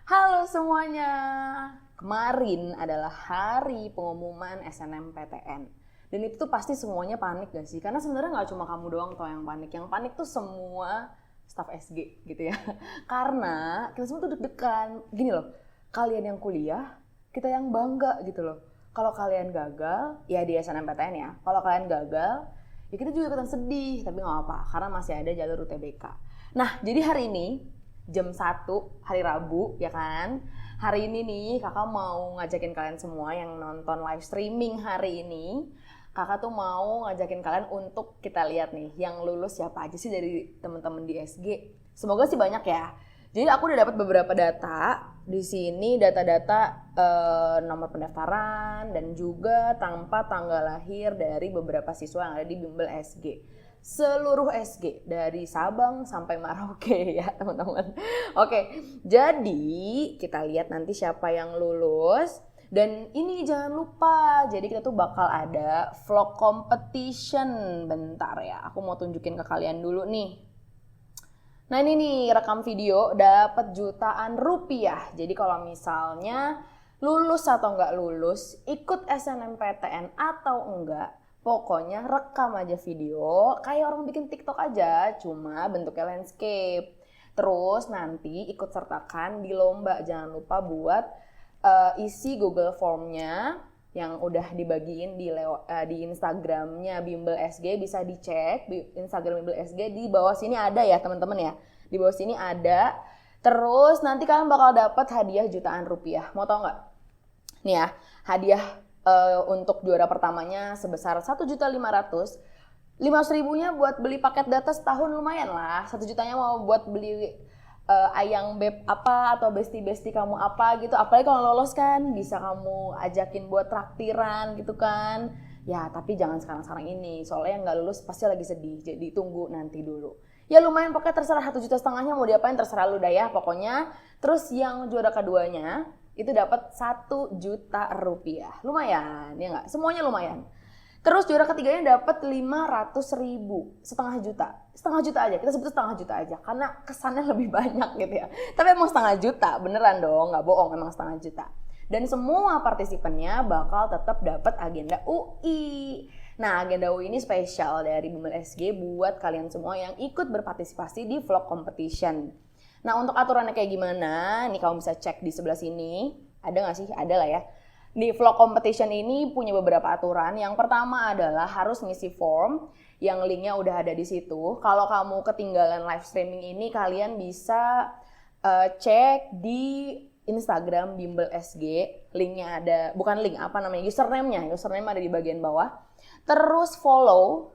Halo semuanya, kemarin adalah hari pengumuman SNMPTN. Dan itu tuh pasti semuanya panik gak sih? Karena sebenarnya gak cuma kamu doang toh yang panik. Yang panik tuh semua staf SG gitu ya. Karena kita semua tuh deg-degan. Gini loh, kalian yang kuliah, kita yang bangga gitu loh. Kalau kalian gagal, ya di SNMPTN ya. Kalau kalian gagal, ya kita juga ikutan sedih. Tapi gak apa-apa, karena masih ada jalur UTBK. Nah, jadi hari ini jam 1 hari Rabu ya kan. Hari ini nih kakak mau ngajakin kalian semua yang nonton live streaming hari ini. Kakak tuh mau ngajakin kalian untuk kita lihat nih yang lulus siapa aja sih dari teman-teman di SG. Semoga sih banyak ya. Jadi aku udah dapat beberapa data. Di sini data-data nomor pendaftaran dan juga tanpa tanggal lahir dari beberapa siswa yang ada di bimbel SG. Seluruh SG dari Sabang sampai Merauke ya teman-teman. Oke, jadi kita lihat nanti siapa yang lulus. Dan ini jangan lupa, jadi kita tuh bakal ada vlog competition. Bentar ya, aku mau tunjukin ke kalian dulu nih. Nah ini nih rekam video dapat jutaan rupiah. Jadi kalau misalnya lulus atau nggak lulus, ikut SNMPTN atau enggak, pokoknya rekam aja video kayak orang bikin TikTok aja, cuma bentuknya landscape. Terus nanti ikut sertakan di lomba. Jangan lupa buat isi Google Formnya yang udah dibagiin di Instagramnya Bimbel SG. Bisa dicek di Instagram Bimbel SG, di bawah sini ada ya teman-teman ya. Di bawah sini ada. Terus nanti kalian bakal dapat hadiah jutaan rupiah. Mau tau nggak? Nih ya, hadiah untuk juara pertamanya sebesar 1.500.000. 500.000-nya buat beli paket data setahun lumayan lah. 1 jutanya mau buat beli ayang beb apa atau besti-besti kamu apa gitu. Apalagi kalau lolos kan bisa kamu ajakin buat traktiran gitu kan. Ya tapi jangan sekarang-sekarang ini, soalnya yang gak lulus pasti lagi sedih. Jadi tunggu nanti dulu. Ya lumayan, pokoknya terserah 1,5 juta mau diapain terserah lu dah ya pokoknya. Terus yang juara keduanya itu dapat 1 juta rupiah. Lumayan ya nggak? Semuanya lumayan. Terus juara ketiganya dapat 500.000, setengah juta aja, kita sebut setengah juta aja karena kesannya lebih banyak gitu ya. Tapi emang setengah juta, beneran dong, nggak bohong, emang setengah juta. Dan semua partisipannya bakal tetap dapat agenda UI. Nah, agenda UI ini spesial dari Bimbel SG buat kalian semua yang ikut berpartisipasi di vlog competition. Nah, untuk aturannya kayak gimana? Nih kamu bisa cek di sebelah sini. Ada nggak sih? Ada lah ya. Di vlog competition ini punya beberapa aturan. Yang pertama adalah harus ngisi form yang linknya udah ada di situ. Kalau kamu ketinggalan live streaming ini, kalian bisa cek di Instagram Bimbel SG. Linknya ada, bukan link, apa namanya, username-nya. Username ada di bagian bawah. Terus follow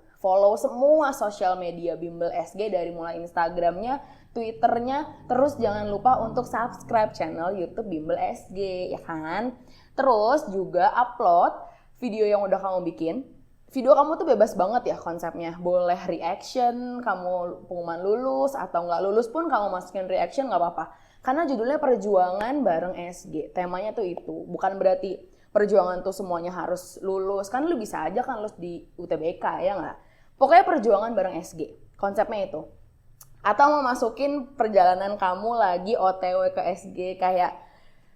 semua sosial media Bimbel SG dari mulai Instagramnya, Twitternya. Terus jangan lupa untuk subscribe channel YouTube Bimbel SG, ya kan? Terus juga upload video yang udah kamu bikin. Video kamu tuh bebas banget ya konsepnya. Boleh reaction, kamu pengumuman lulus atau nggak lulus pun kamu masukin reaction nggak apa-apa. Karena judulnya perjuangan bareng SG. Temanya tuh itu. Bukan berarti perjuangan tuh semuanya harus lulus. Kan lu bisa aja kan lulus di UTBK ya nggak? Pokoknya perjuangan bareng SG. Konsepnya itu. Atau mau masukin perjalanan kamu lagi OTW ke SG kayak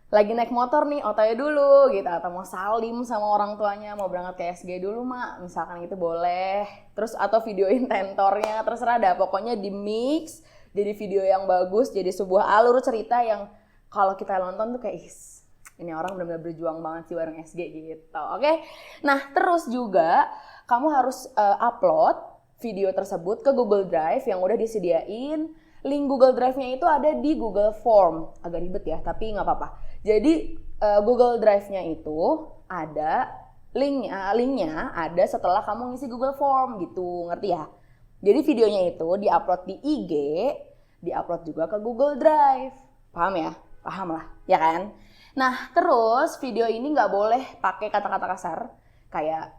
lagi naik motor nih, OTW dulu gitu, atau mau salim sama orang tuanya, mau berangkat ke SG dulu mak, misalkan gitu boleh. Terus atau videoin tentornya, terserah dah, pokoknya di mix jadi video yang bagus, jadi sebuah alur cerita yang kalau kita nonton tuh kayak ini orang benar-benar berjuang banget sih bareng SG gitu. Oke. Nah, terus juga kamu harus upload video tersebut ke Google Drive yang udah disediain. Link Google Drive-nya itu ada di Google Form. Agak ribet ya, tapi nggak apa-apa. Jadi Google Drive-nya itu ada linknya ada setelah kamu ngisi Google Form gitu, ngerti ya? Jadi videonya itu diupload di IG, diupload juga ke Google Drive. Paham ya? Paham lah, ya kan? Nah, terus video ini nggak boleh pakai kata-kata kasar kayak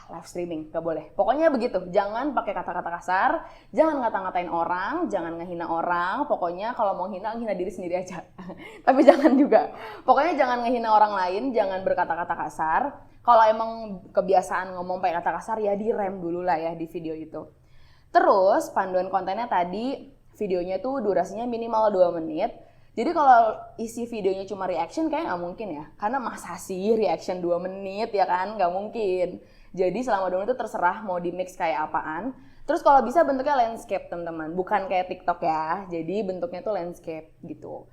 live streaming, gak boleh. Pokoknya begitu, jangan pakai kata-kata kasar, jangan ngata-ngatain orang, jangan ngehina orang. Pokoknya kalau mau hina diri sendiri aja. Tapi jangan juga. Pokoknya jangan ngehina orang lain, jangan berkata-kata kasar. Kalau emang kebiasaan ngomong pakai kata kasar, ya direm dulu lah ya di video itu. Terus panduan kontennya tadi, videonya tuh durasinya minimal 2 menit. Jadi kalau isi videonya cuma reaction kayak nggak mungkin ya. Karena masa sih reaction 2 menit ya kan? Nggak mungkin. Jadi selama 2 menit itu terserah mau di mix kayak apaan. Terus kalau bisa bentuknya landscape teman-teman. Bukan kayak TikTok ya. Jadi bentuknya tuh landscape gitu.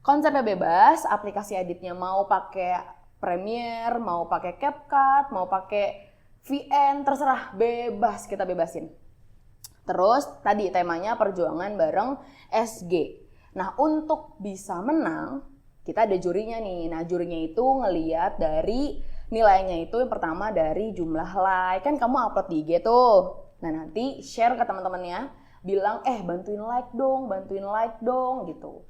Konsepnya bebas, aplikasi editnya mau pakai Premiere, mau pakai CapCut, mau pakai VN, terserah, bebas, kita bebasin. Terus tadi temanya perjuangan bareng SG. Nah, untuk bisa menang, kita ada jurinya nih. Nah, jurinya itu ngeliat dari nilainya itu yang pertama dari jumlah like. Kan kamu upload di IG tuh. Nah, nanti share ke teman-temannya, bilang, bantuin like dong gitu.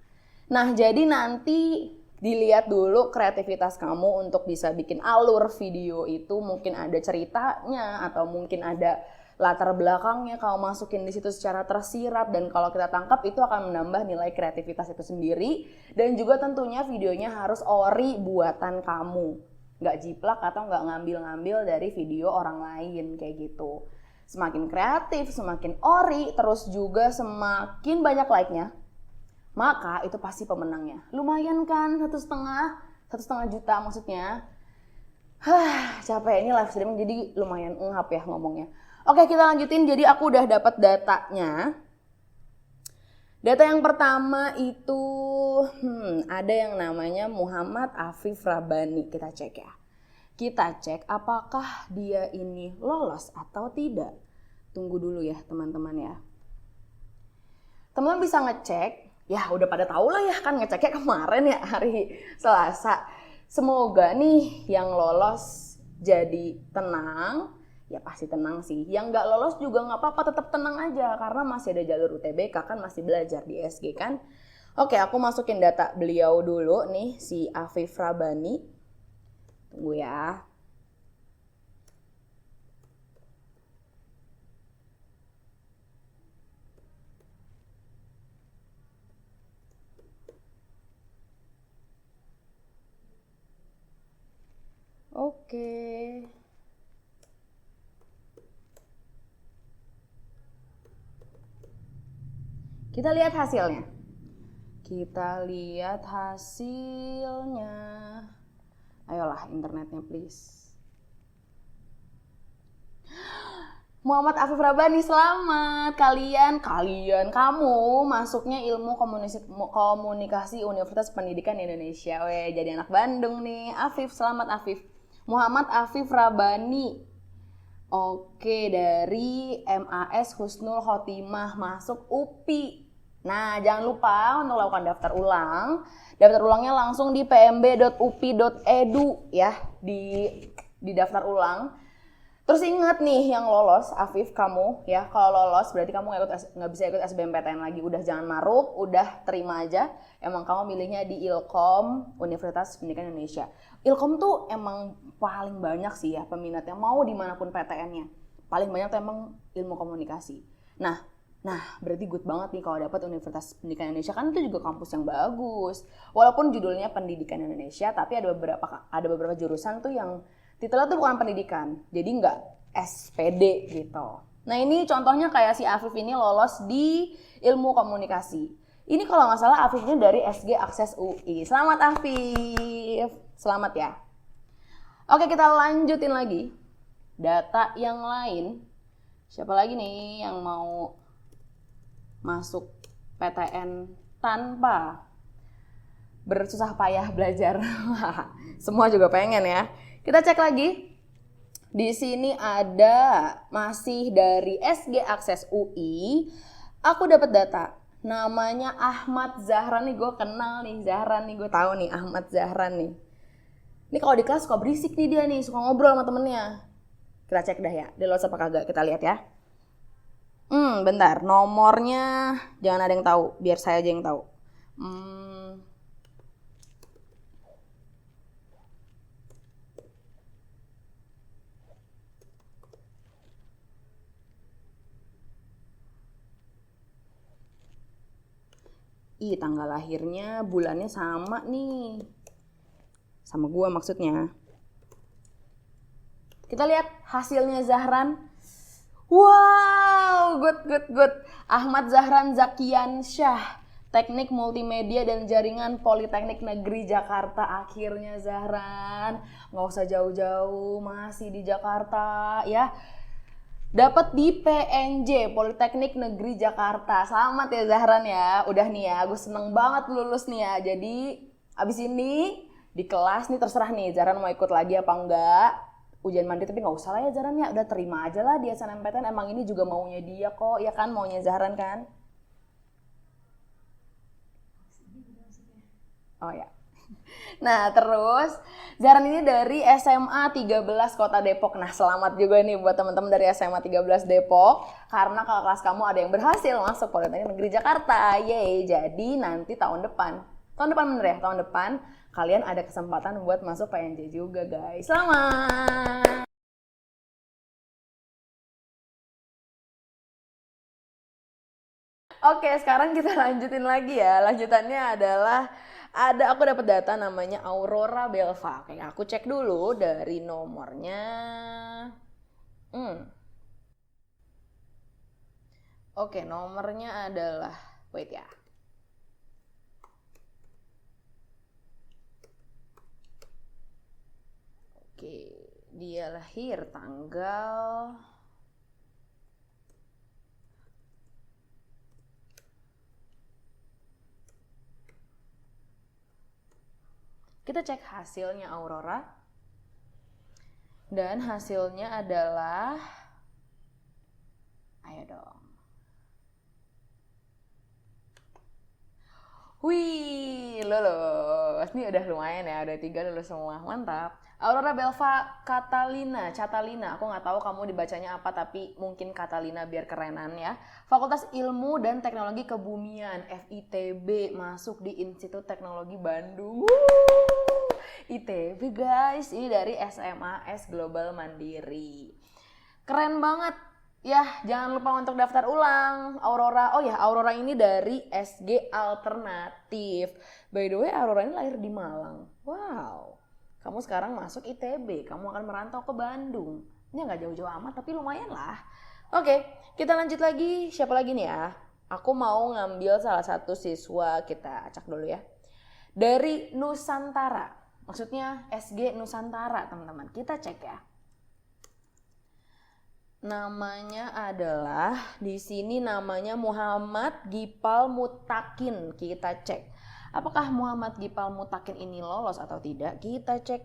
Nah, jadi nanti dilihat dulu kreativitas kamu untuk bisa bikin alur video itu. Mungkin ada ceritanya atau mungkin ada latar belakangnya kamu masukin di situ secara tersirat, dan kalau kita tangkap itu akan menambah nilai kreativitas itu sendiri. Dan juga tentunya videonya harus ori buatan kamu, nggak jiplak atau nggak ngambil-ngambil dari video orang lain kayak gitu. Semakin kreatif, semakin ori, terus juga semakin banyak like-nya, maka itu pasti pemenangnya. Lumayan kan, 1,5 juta maksudnya. Capek ini live streaming jadi lumayan ngap ya ngomongnya. Oke, kita lanjutin. Jadi aku udah dapat datanya. Data yang pertama itu ada yang namanya Muhammad Afif Rabani. Kita cek ya. Kita cek apakah dia ini lolos atau tidak. Tunggu dulu ya teman-teman ya. Teman-teman bisa ngecek. Ya udah pada tahu lah ya kan, ngeceknya kemarin ya hari Selasa. Semoga nih yang lolos jadi tenang. Ya pasti tenang sih. Yang nggak lolos juga nggak apa-apa, tetap tenang aja. Karena masih ada jalur UTBK kan, masih belajar di SG kan. Oke, aku masukin data beliau dulu nih, si Afif Rabani. Tunggu ya. Oke. Kita lihat hasilnya. Ayolah internetnya please. Muhammad Afif Rabani, selamat. Kamu masuknya ilmu komunikasi Universitas Pendidikan Indonesia. Jadi anak Bandung nih. Afif, selamat Afif. Muhammad Afif Rabani. Oke, dari MAS Husnul Khotimah, masuk UPI. Nah, jangan lupa untuk lakukan daftar ulang. Daftar ulangnya langsung di pmb.upi.edu ya, di daftar ulang. Terus ingat nih yang lolos, Afif kamu ya, kalau lolos berarti kamu nggak bisa ikut SBMPTN lagi. Udah jangan maruk, udah terima aja. Emang kamu milihnya di Ilkom, Universitas Pendidikan Indonesia. Ilkom tuh emang paling banyak sih ya peminatnya, mau dimanapun PTN-nya. Paling banyak tuh emang ilmu komunikasi. Nah berarti good banget nih kalau dapat Universitas Pendidikan Indonesia, kan itu juga kampus yang bagus. Walaupun judulnya Pendidikan Indonesia, tapi ada beberapa jurusan tuh yang titelnya tuh bukan pendidikan, jadi nggak SPD gitu. Nah ini contohnya kayak si Afif ini lolos di ilmu komunikasi. Ini kalau nggak salah Afifnya dari SG Akses UI. Selamat Afif, selamat ya. Oke, kita lanjutin lagi. Data yang lain. Siapa lagi nih yang mau masuk PTN tanpa bersusah payah belajar? Semua juga pengen ya. Kita cek lagi. Di sini ada masih dari SG Akses UI. Aku dapat data. Namanya Ahmad Zahran nih, gue kenal nih Zahran nih, gue tahu nih Ahmad Zahran nih. Ini kalau di kelas suka berisik nih dia nih, suka ngobrol sama temennya. Kita cek dah ya, dia lolos apa kagak, kita lihat ya. Bentar, nomornya jangan ada yang tahu, biar saya aja yang tahu. Tanggal lahirnya, bulannya sama nih. Sama gua maksudnya. Kita lihat hasilnya Zahran. Wow, good. Ahmad Zahran Zakian Syah. Teknik Multimedia dan Jaringan Politeknik Negeri Jakarta. Akhirnya Zahran, nggak usah jauh-jauh, masih di Jakarta ya. Dapat di PNJ, Politeknik Negeri Jakarta. Selamat ya Zahran ya. Udah nih ya, gue seneng banget lulus nih ya. Jadi abis ini di kelas nih terserah nih Zahran mau ikut lagi apa enggak. Ujian mandiri tapi nggak usah lah ya Zahran ya. Udah terima aja lah di SNMPTN. Emang ini juga maunya dia kok, ya kan, maunya Zahran kan. Oh ya. Nah terus Zahran ini dari SMA 13 Kota Depok. Nah selamat juga nih buat teman-teman dari SMA 13 Depok. Karena kakak kelas kamu ada yang berhasil masuk Politeknik Negeri Jakarta. Yeay, jadi nanti tahun depan bener ya, tahun depan kalian ada kesempatan buat masuk PNJ juga guys. Selamat! Oke, sekarang kita lanjutin lagi ya. Lanjutannya adalah aku dapat data namanya Aurora Belva. Oke, aku cek dulu dari nomornya. Oke, nomornya adalah wait ya. Oke, dia lahir tanggal kita cek hasilnya Aurora. Dan hasilnya adalah ayo dong. Wih, lulus. Ini udah lumayan ya, udah 3 lulus semua. Mantap. Aurora Belva Catalina. Aku nggak tahu kamu dibacanya apa, tapi mungkin Catalina biar kerenan ya. Fakultas Ilmu dan Teknologi Kebumian, FITB, masuk di Institut Teknologi Bandung. ITB guys, ini dari SMAS Global Mandiri. Keren banget. Ya, jangan lupa untuk daftar ulang. Aurora, oh ya, Aurora ini dari SG Alternatif. By the way, Aurora ini lahir di Malang. Wow. Kamu sekarang masuk ITB, kamu akan merantau ke Bandung. Ini nggak jauh-jauh amat, tapi lumayan lah. Oke, kita lanjut lagi. Siapa lagi nih ya? Aku mau ngambil salah satu siswa, kita acak dulu ya. Dari Nusantara, maksudnya SG Nusantara teman-teman. Kita cek ya. Namanya adalah, di sini namanya Muhammad Gipal Mutakin. Kita cek. Apakah Muhammad Gipal Mutakin ini lolos atau tidak? Kita cek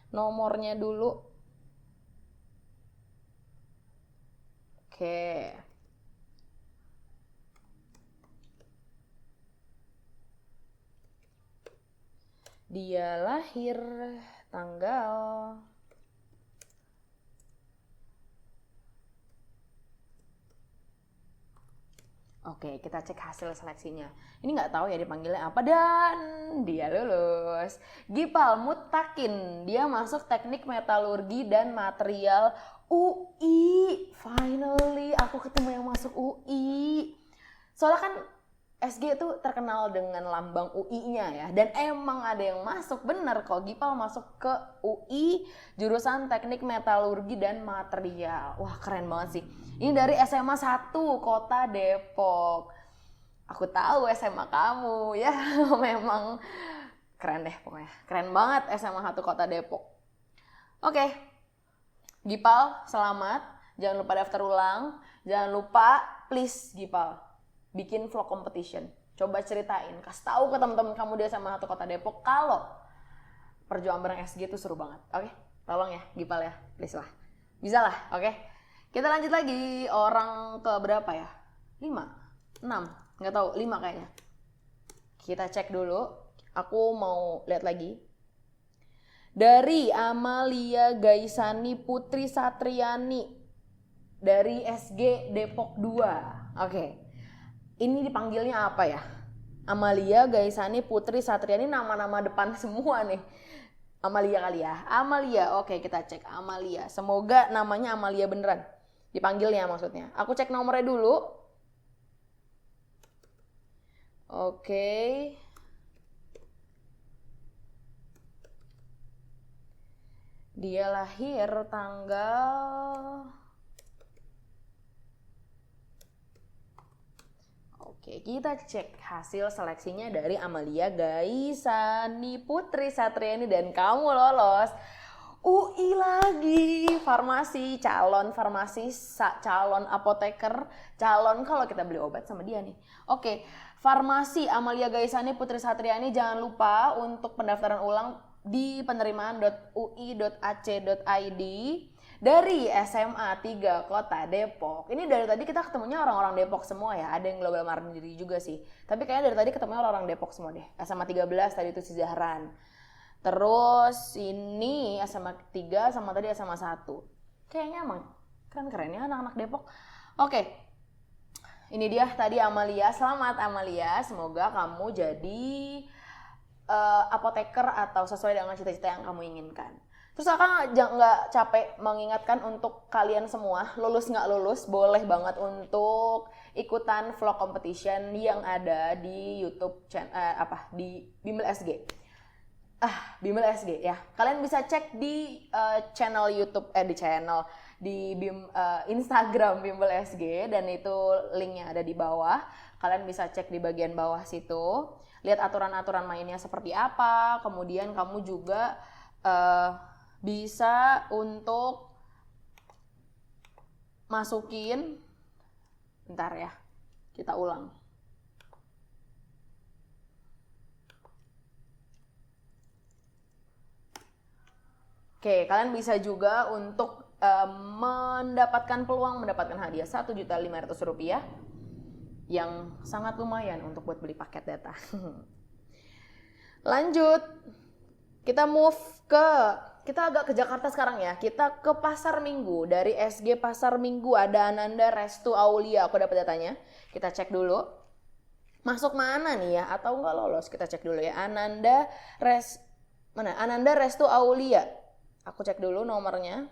nomornya dulu. Oke. Dia lahir tanggal Oke, kita cek hasil seleksinya. Ini nggak tahu ya dipanggilnya apa, dan dia lulus. Gipal Mutakin, dia masuk Teknik Metalurgi dan Material UI. Finally, aku ketemu yang masuk UI. Soalnya kan SG itu terkenal dengan lambang UI-nya ya, dan emang ada yang masuk, bener kok, Gipal masuk ke UI jurusan Teknik Metalurgi dan Material. Wah keren banget sih. Ini dari SMA 1 Kota Depok. Aku tahu SMA kamu ya. Memang keren deh pokoknya, keren banget SMA 1 Kota Depok. Oke, Gipal selamat, jangan lupa daftar ulang, jangan lupa please Gipal bikin vlog competition. Coba ceritain, kasih tahu ke teman-teman kamu dia sama satu Kota Depok kalau perjuangan bareng SG itu seru banget. Oke, tolong ya Gipal ya, please lah. Bisa lah, oke. Kita lanjut lagi, orang ke berapa ya? 5, 6, nggak tahu, 5 kayaknya. Kita cek dulu, aku mau lihat lagi. Dari Amalia Gaisani Putri Satriani dari SG Depok 2. Oke. Ini dipanggilnya apa ya? Amalia Gaisani Putri Satriani, nama-nama depan semua nih. Amalia kali ya. Amalia, oke kita cek Amalia. Semoga namanya Amalia beneran. Dipanggilnya maksudnya. Aku cek nomornya dulu. Oke. Dia lahir tanggal Oke, kita cek hasil seleksinya dari Amalia Gaisani Putri Satriani dan kamu lolos UI lagi, farmasi, calon apoteker, calon kalau kita beli obat sama dia nih. Oke, farmasi Amalia Gaisani Putri Satriani, jangan lupa untuk pendaftaran ulang di penerimaan.ui.ac.id dari SMA 3 Kota Depok. Ini dari tadi kita ketemunya orang-orang Depok semua ya. Ada yang global mandiri juga sih. Tapi kayaknya dari tadi ketemunya orang-orang Depok semua deh. SMA 13 tadi itu si Zahran. Terus ini SMA 3 sama tadi SMA 1. Kayaknya emang keren-keren ya anak-anak Depok. Oke. Ini dia tadi Amalia. Selamat Amalia. Semoga kamu jadi apoteker atau sesuai dengan cita-cita yang kamu inginkan. Terus Kakak nggak capek mengingatkan untuk kalian semua, lulus nggak lulus, boleh banget untuk ikutan vlog competition yang ada di YouTube di Bimbel SG. Bimbel SG ya. Kalian bisa cek di channel YouTube di Instagram Bimbel SG dan itu linknya ada di bawah. Kalian bisa cek di bagian bawah situ, lihat aturan-aturan mainnya seperti apa. Kemudian kamu juga bisa untuk masukin, bentar ya, kita ulang. Oke, kalian bisa juga untuk mendapatkan peluang mendapatkan hadiah Rp1.500.000 yang sangat lumayan untuk buat beli paket data. Lanjut, kita agak ke Jakarta sekarang ya. Kita ke Pasar Minggu. Dari SG Pasar Minggu ada Ananda Restu Aulia. Aku dapat datanya. Kita cek dulu. Masuk mana nih ya? Atau nggak lolos? Kita cek dulu ya. Ananda Restu Aulia. Aku cek dulu nomornya.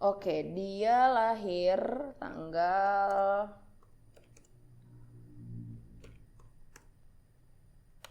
Oke, dia lahir tanggal,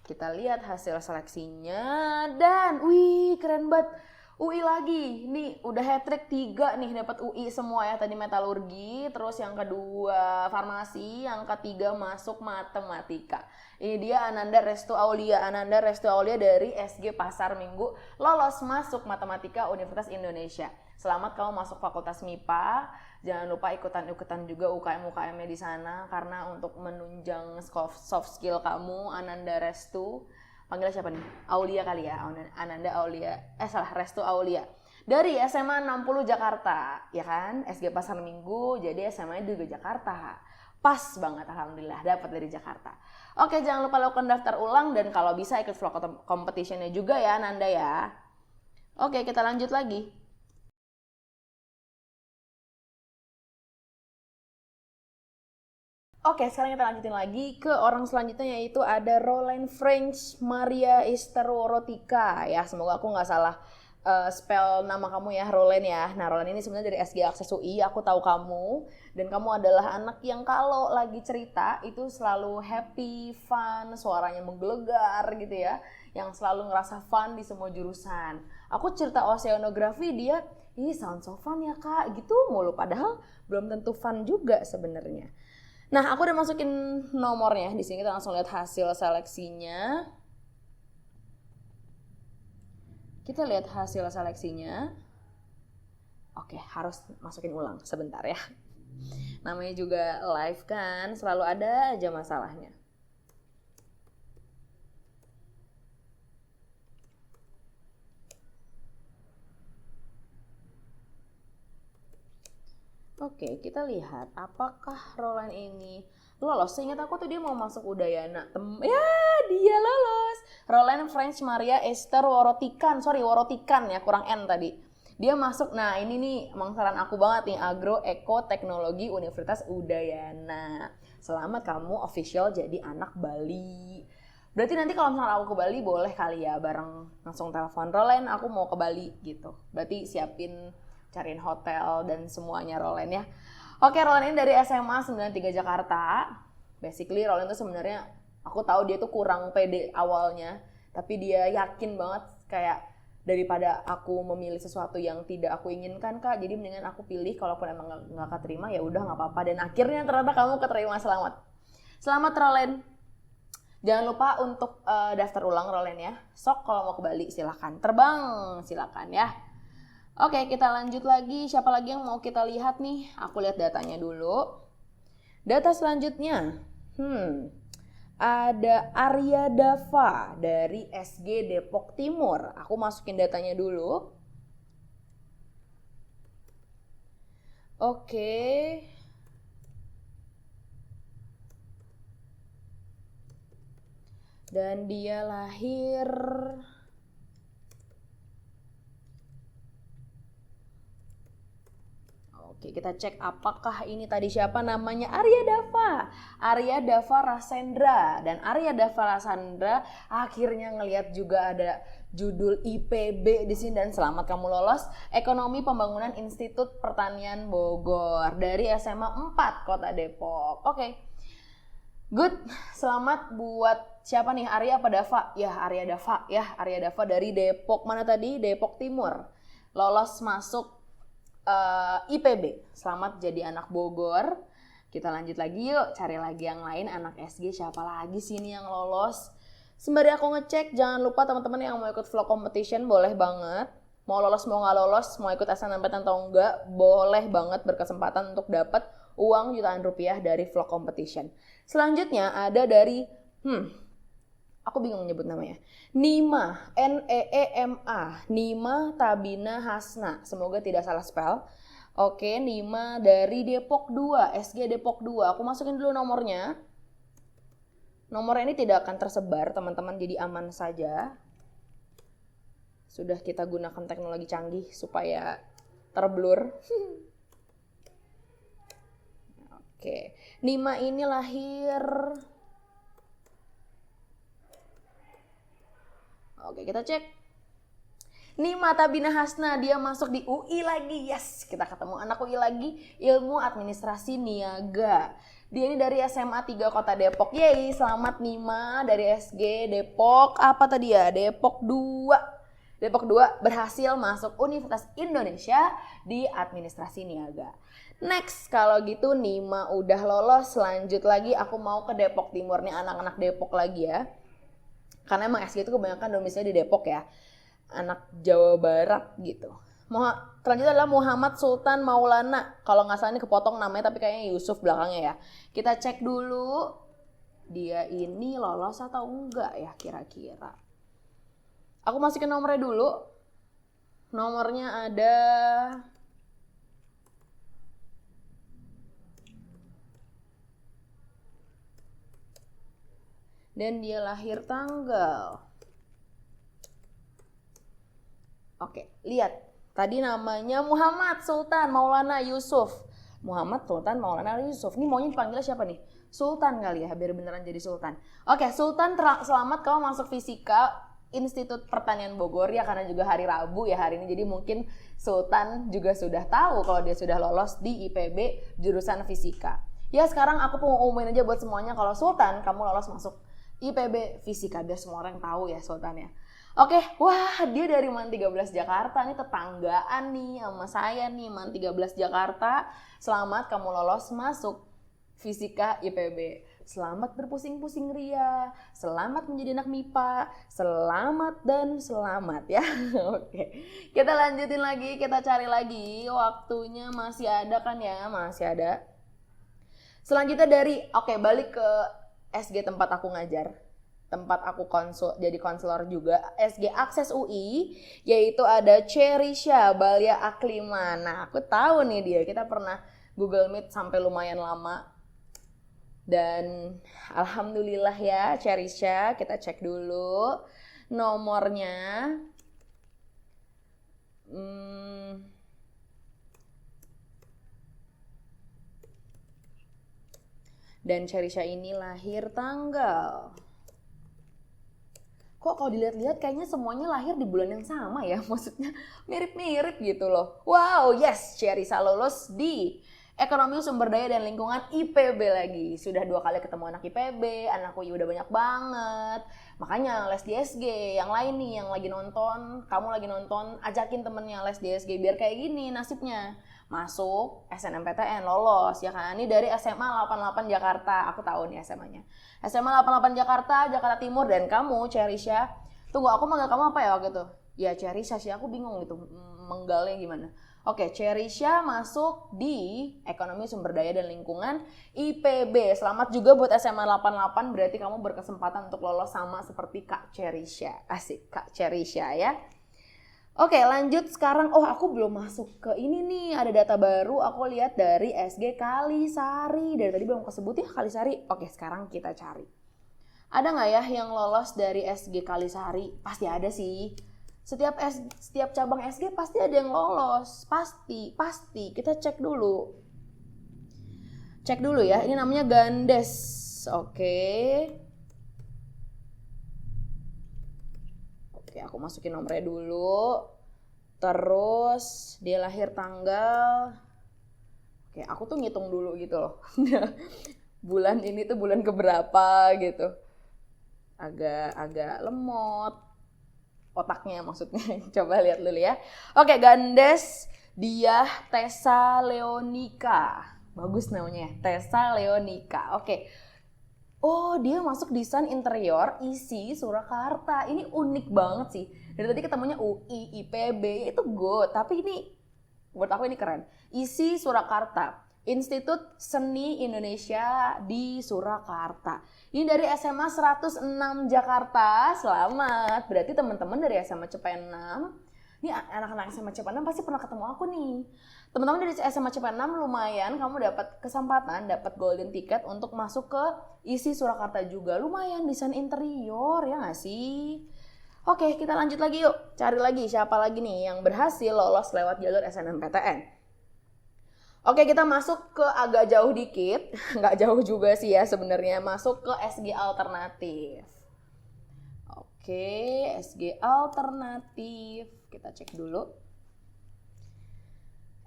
kita lihat hasil seleksinya dan wih keren banget, UI lagi. Nih udah hat-trick 3 nih, dapat UI semua ya. Tadi metalurgi, terus yang kedua farmasi, yang ketiga masuk matematika. Ini dia Ananda Restu Aulia. Ananda Restu Aulia dari SG Pasar Minggu lolos masuk matematika Universitas Indonesia. Selamat kamu masuk Fakultas MIPA. Jangan lupa ikutan juga UKM-UKM-nya di sana karena untuk menunjang soft skill kamu. Ananda Restu, panggil siapa nih? Aulia kali ya. Ananda Aulia. Restu Aulia. Dari SMA 60 Jakarta, ya kan? SG Pasar Minggu, jadi SMA juga Jakarta. Pas banget, alhamdulillah dapat dari Jakarta. Oke, jangan lupa lakukan daftar ulang dan kalau bisa ikut vlog competition-nya juga ya Nanda ya. Oke, kita lanjut lagi. Oke, sekarang kita lanjutin lagi ke orang selanjutnya, yaitu ada Roland French Maria Esterorotika. Ya, semoga aku nggak salah spell nama kamu ya, Roland ya. Nah, Roland ini sebenarnya dari SG Akses UI. Aku tahu kamu dan kamu adalah anak yang kalau lagi cerita itu selalu happy, fun, suaranya menggelegar gitu ya, yang selalu ngerasa fun di semua jurusan. Aku cerita oceanografi, dia sound so fun ya kak, gitu mulu, padahal belum tentu fun juga sebenarnya. Nah, aku udah masukin nomornya. Di sini kita langsung lihat hasil seleksinya. Kita lihat hasil seleksinya. Oke, harus masukin ulang sebentar ya. Namanya juga live kan, selalu ada aja masalahnya. Oke, kita lihat apakah Roland ini lolos. Seingat aku tuh dia mau masuk Udayana. Ya, dia lolos. Roland French Maria Esther Worotikan ya, kurang N tadi. Dia masuk, nah ini nih emang saran aku banget nih, Agro Eko Teknologi Universitas Udayana. Selamat kamu official jadi anak Bali. Berarti nanti kalau misalnya aku ke Bali boleh kali ya bareng langsung telepon Roland, aku mau ke Bali gitu. Berarti siapin cariin hotel dan semuanya Roland ya. Oke, Roland ini dari SMA 93 Jakarta. Basically Roland itu sebenarnya aku tahu dia tuh kurang pede awalnya. Tapi dia yakin banget kayak daripada aku memilih sesuatu yang tidak aku inginkan Kak, jadi mendingan aku pilih, kalaupun emang nggak keterima ya udah nggak apa-apa. Dan akhirnya ternyata kamu keterima, selamat Rolen. Jangan lupa untuk daftar ulang Rolen ya. Sok kalau mau ke Bali silakan terbang, silakan ya. Oke, kita lanjut lagi. Siapa lagi yang mau kita lihat nih? Aku lihat datanya dulu. Data selanjutnya, ada Arya Dava dari SG Depok Timur. Aku masukin datanya dulu. Oke. Dan dia lahir Oke, kita cek apakah ini tadi siapa namanya. Arya Dava Rasendra. Dan Arya Dava Rasendra akhirnya ngelihat juga ada judul IPB di sini, dan selamat kamu lolos Ekonomi Pembangunan Institut Pertanian Bogor dari SMA 4 Kota Depok. Oke. Good, selamat buat siapa nih? Arya apa Dava? Ya, Arya Dava dari Depok mana tadi? Depok Timur. Lolos masuk IPB. Selamat jadi anak Bogor. Kita lanjut lagi yuk, cari lagi yang lain anak SG. Siapa lagi sih ini yang lolos? Sembari aku ngecek, jangan lupa teman-teman yang mau ikut vlog competition boleh banget. Mau lolos mau nggak lolos, mau ikut SNMPTN atau enggak, boleh banget, berkesempatan untuk dapat uang jutaan rupiah dari vlog competition. Selanjutnya ada dari aku bingung nyebut namanya. Nima, Neema, Nima Tabina Hasna. Semoga tidak salah spell. Oke, Nima dari Depok 2, SG Depok 2. Aku masukin dulu nomornya. Nomornya ini tidak akan tersebar, teman-teman, jadi aman saja. Sudah kita gunakan teknologi canggih supaya terblur. Oke, Nima ini lahir... Oke, kita cek. Nima Tabina Hasna, dia masuk di UI lagi. Yes, kita ketemu anak UI lagi. Ilmu Administrasi Niaga. Dia ini dari SMA 3 Kota Depok. Yeay, selamat Nima dari SG Depok. Apa tadi ya? Depok 2. Depok 2 berhasil masuk Universitas Indonesia di Administrasi Niaga. Next, kalau gitu Nima udah lolos. Lanjut lagi, aku mau ke Depok Timur nih, anak-anak Depok lagi ya. Karena emang SG itu kebanyakan domisilinya di Depok ya. Anak Jawa Barat gitu. Selanjutnya adalah Muhammad Sultan Maulana. Kalau nggak salah ini kepotong namanya, tapi kayaknya Yusuf belakangnya ya. Kita cek dulu. Dia ini lolos atau enggak ya kira-kira. Aku masukin nomornya dulu. Nomornya ada... Dan dia lahir tanggal. Oke, lihat. Tadi namanya Muhammad Sultan Maulana Yusuf. Muhammad Sultan Maulana Yusuf. Ini maunya dipanggilnya siapa nih? Sultan kali ya, biar beneran jadi Sultan. Oke, Sultan, selamat kamu masuk fisika Institut Pertanian Bogor ya, karena juga hari Rabu ya hari ini. Jadi mungkin Sultan juga sudah tahu kalau dia sudah lolos di IPB jurusan fisika. Ya, sekarang aku mau umumin aja buat semuanya kalau Sultan kamu lolos masuk IPB Fisika, biar semua orang tahu ya Sultan ya. Oke, wah dia dari MAN 13 Jakarta, nih tetanggaan nih sama saya nih, MAN 13 Jakarta. Selamat kamu lolos masuk Fisika IPB. Selamat berpusing-pusing ria, selamat menjadi anak MIPA, selamat dan selamat ya. Oke, kita lanjutin lagi, kita cari lagi, waktunya masih ada kan ya, masih ada. Selanjutnya dari, balik ke SG tempat aku ngajar, tempat aku jadi konselor juga, SG Akses UI, yaitu ada Cherisha Balia Aklima. Nah, aku tahu nih dia, kita pernah Google Meet sampai lumayan lama. Dan alhamdulillah ya Cherisha, kita cek dulu nomornya. Dan Cherisha ini lahir tanggal. Kok kalau dilihat-lihat kayaknya semuanya lahir di bulan yang sama ya. Maksudnya mirip-mirip gitu loh. Wow, yes, Cherisha lolos di Ekonomi Sumber Daya dan Lingkungan IPB lagi. Sudah 2 kali ketemu anak IPB, anakku udah banyak banget. Makanya les di SG, yang lain nih yang lagi nonton, kamu lagi nonton, ajakin temennya les di SG biar kayak gini nasibnya. Masuk SNMPTN, lolos ya kan. Ini dari SMA 88 Jakarta, aku tahu nih SMA-nya. SMA 88 Jakarta, Jakarta Timur, dan kamu Cherisha. Tunggu, aku manggil kamu apa ya waktu itu? Ya Cherisha sih, aku bingung gitu menggalnya gimana. Oke, Cherisha masuk di Ekonomi Sumber Daya dan Lingkungan IPB. Selamat juga buat SMA 88, berarti kamu berkesempatan untuk lolos sama seperti Kak Cherisha. Asik, Kak Cherisha ya. Oke, lanjut sekarang. Oh, aku belum masuk ke ini nih. Ada data baru aku lihat dari SG Kalisari. Dari tadi belum kesebut ya Kalisari. Oke, sekarang kita cari. Ada nggak ya yang lolos dari SG Kalisari? Pasti ada sih. Setiap cabang SG pasti ada yang lolos. Pasti. Kita cek dulu. Cek dulu ya. Ini namanya Gandes. Oke, aku masukin nomornya dulu. Terus dia lahir tanggal. Oke, aku tuh ngitung dulu gitu loh. Bulan ini tuh bulan keberapa gitu. Agak lemot otaknya maksudnya. Coba lihat dulu ya. Oke, Gandes Diah Tessa Leonika. Bagus namanya, Tessa Leonika. Oke. Oh, dia masuk desain interior ISI Surakarta. Ini unik banget sih. Dari tadi ketemunya UI, IPB, itu go. Tapi ini, buat aku ini keren. ISI Surakarta, Institut Seni Indonesia di Surakarta. Ini dari SMA 106 Jakarta. Selamat. Berarti teman-teman dari SMA CPN 6, ini anak-anak SMA CPN 6 pasti pernah ketemu aku nih. Teman-teman dari SMA CPN 6 lumayan, kamu dapat kesempatan, dapat golden ticket untuk masuk ke ISI Surakarta juga. Lumayan desain interior, ya nggak sih? Oke, kita lanjut lagi yuk. Cari lagi siapa lagi nih yang berhasil lolos lewat jalur SNMPTN. Oke, kita masuk ke agak jauh dikit. Nggak jauh juga sih ya sebenarnya. Masuk ke SG Alternatif. Oke, SG Alternatif. Kita cek dulu.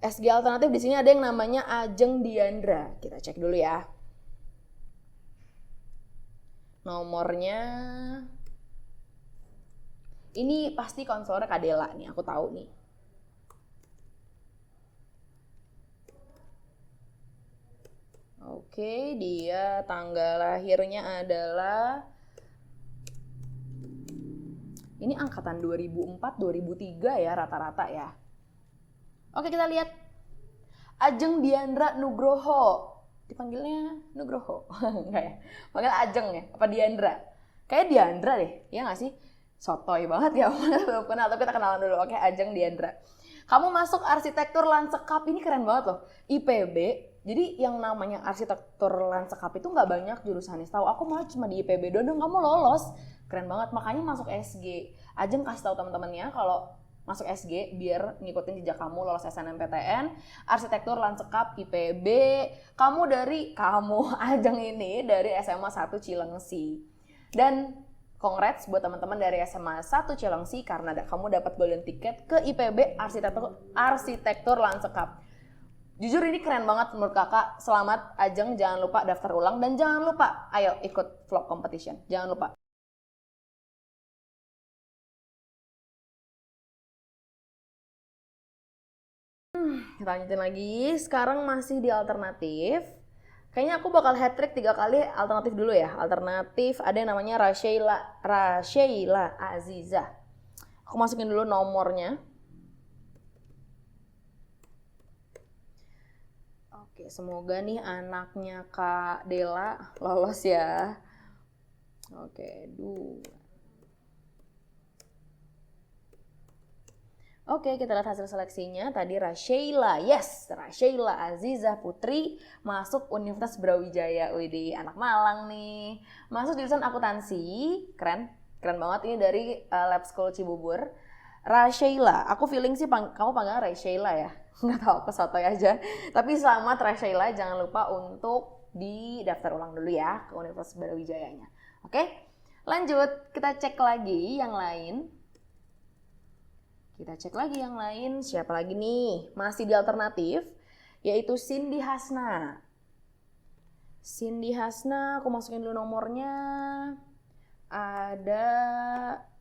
SG Alternatif di sini ada yang namanya Ajeng Diandra. Kita cek dulu ya. Nomornya ini pasti konselor Kadela nih, aku tahu nih. Oke, dia tanggal lahirnya adalah ini angkatan 2004-2003 ya rata-rata ya. Oke, kita lihat. Ajeng Diandra Nugroho. Dipanggilnya Nugroho. Enggak ya? Panggil Ajeng ya? Apa Diandra? Kayak Diandra deh, ya nggak sih? Sotoy banget ya, belum kenal, tapi kita kenalan dulu. Oke, Ajeng Diandra. Kamu masuk arsitektur lansekap, ini keren banget loh. IPB, jadi yang namanya arsitektur lansekap itu nggak banyak jurusannya. Tahu aku malah cuma di IPB doang, kamu lolos. Keren banget, makanya masuk SG. Ajeng kasih tahu teman-temannya kalau masuk SG biar ngikutin jejak kamu lolos SNMPTN, arsitektur lansekap IPB. Kamu Ajeng ini dari SMA 1 Cilengsi. Dan congrats buat teman-teman dari SMA 1 Cilengsi karena kamu dapat golden ticket ke IPB arsitektur lansekap. Jujur ini keren banget menurut kakak. Selamat Ajeng, jangan lupa daftar ulang dan jangan lupa ayo ikut vlog competition. Jangan lupa. Kita lanjutin lagi. Sekarang masih di alternatif. Kayaknya aku bakal hat trick 3 kali alternatif dulu ya. Alternatif ada yang namanya Rasheila Aziza. Aku masukin dulu nomornya. Oke, semoga nih anaknya Kak Dela lolos ya. Oke, Oke, kita lihat hasil seleksinya. Tadi Rasheila, yes, Rasheila Aziza Putri masuk Universitas Brawijaya. Widih, anak Malang nih. Masuk jurusan akuntansi, keren banget ini dari Lab School Cibubur. Rasheila, aku feeling sih kamu panggil Rasheila ya. Nggak tahu, aku sotoy aja. Tapi selamat Rasheila, jangan lupa untuk didaftar ulang dulu ya ke Universitas Brawijayanya. Oke, lanjut kita cek lagi yang lain. Kita cek lagi yang lain, siapa lagi nih? Masih di alternatif. yaitu Cindy Hasna. Cindy Hasna, aku masukin dulu nomornya. Ada,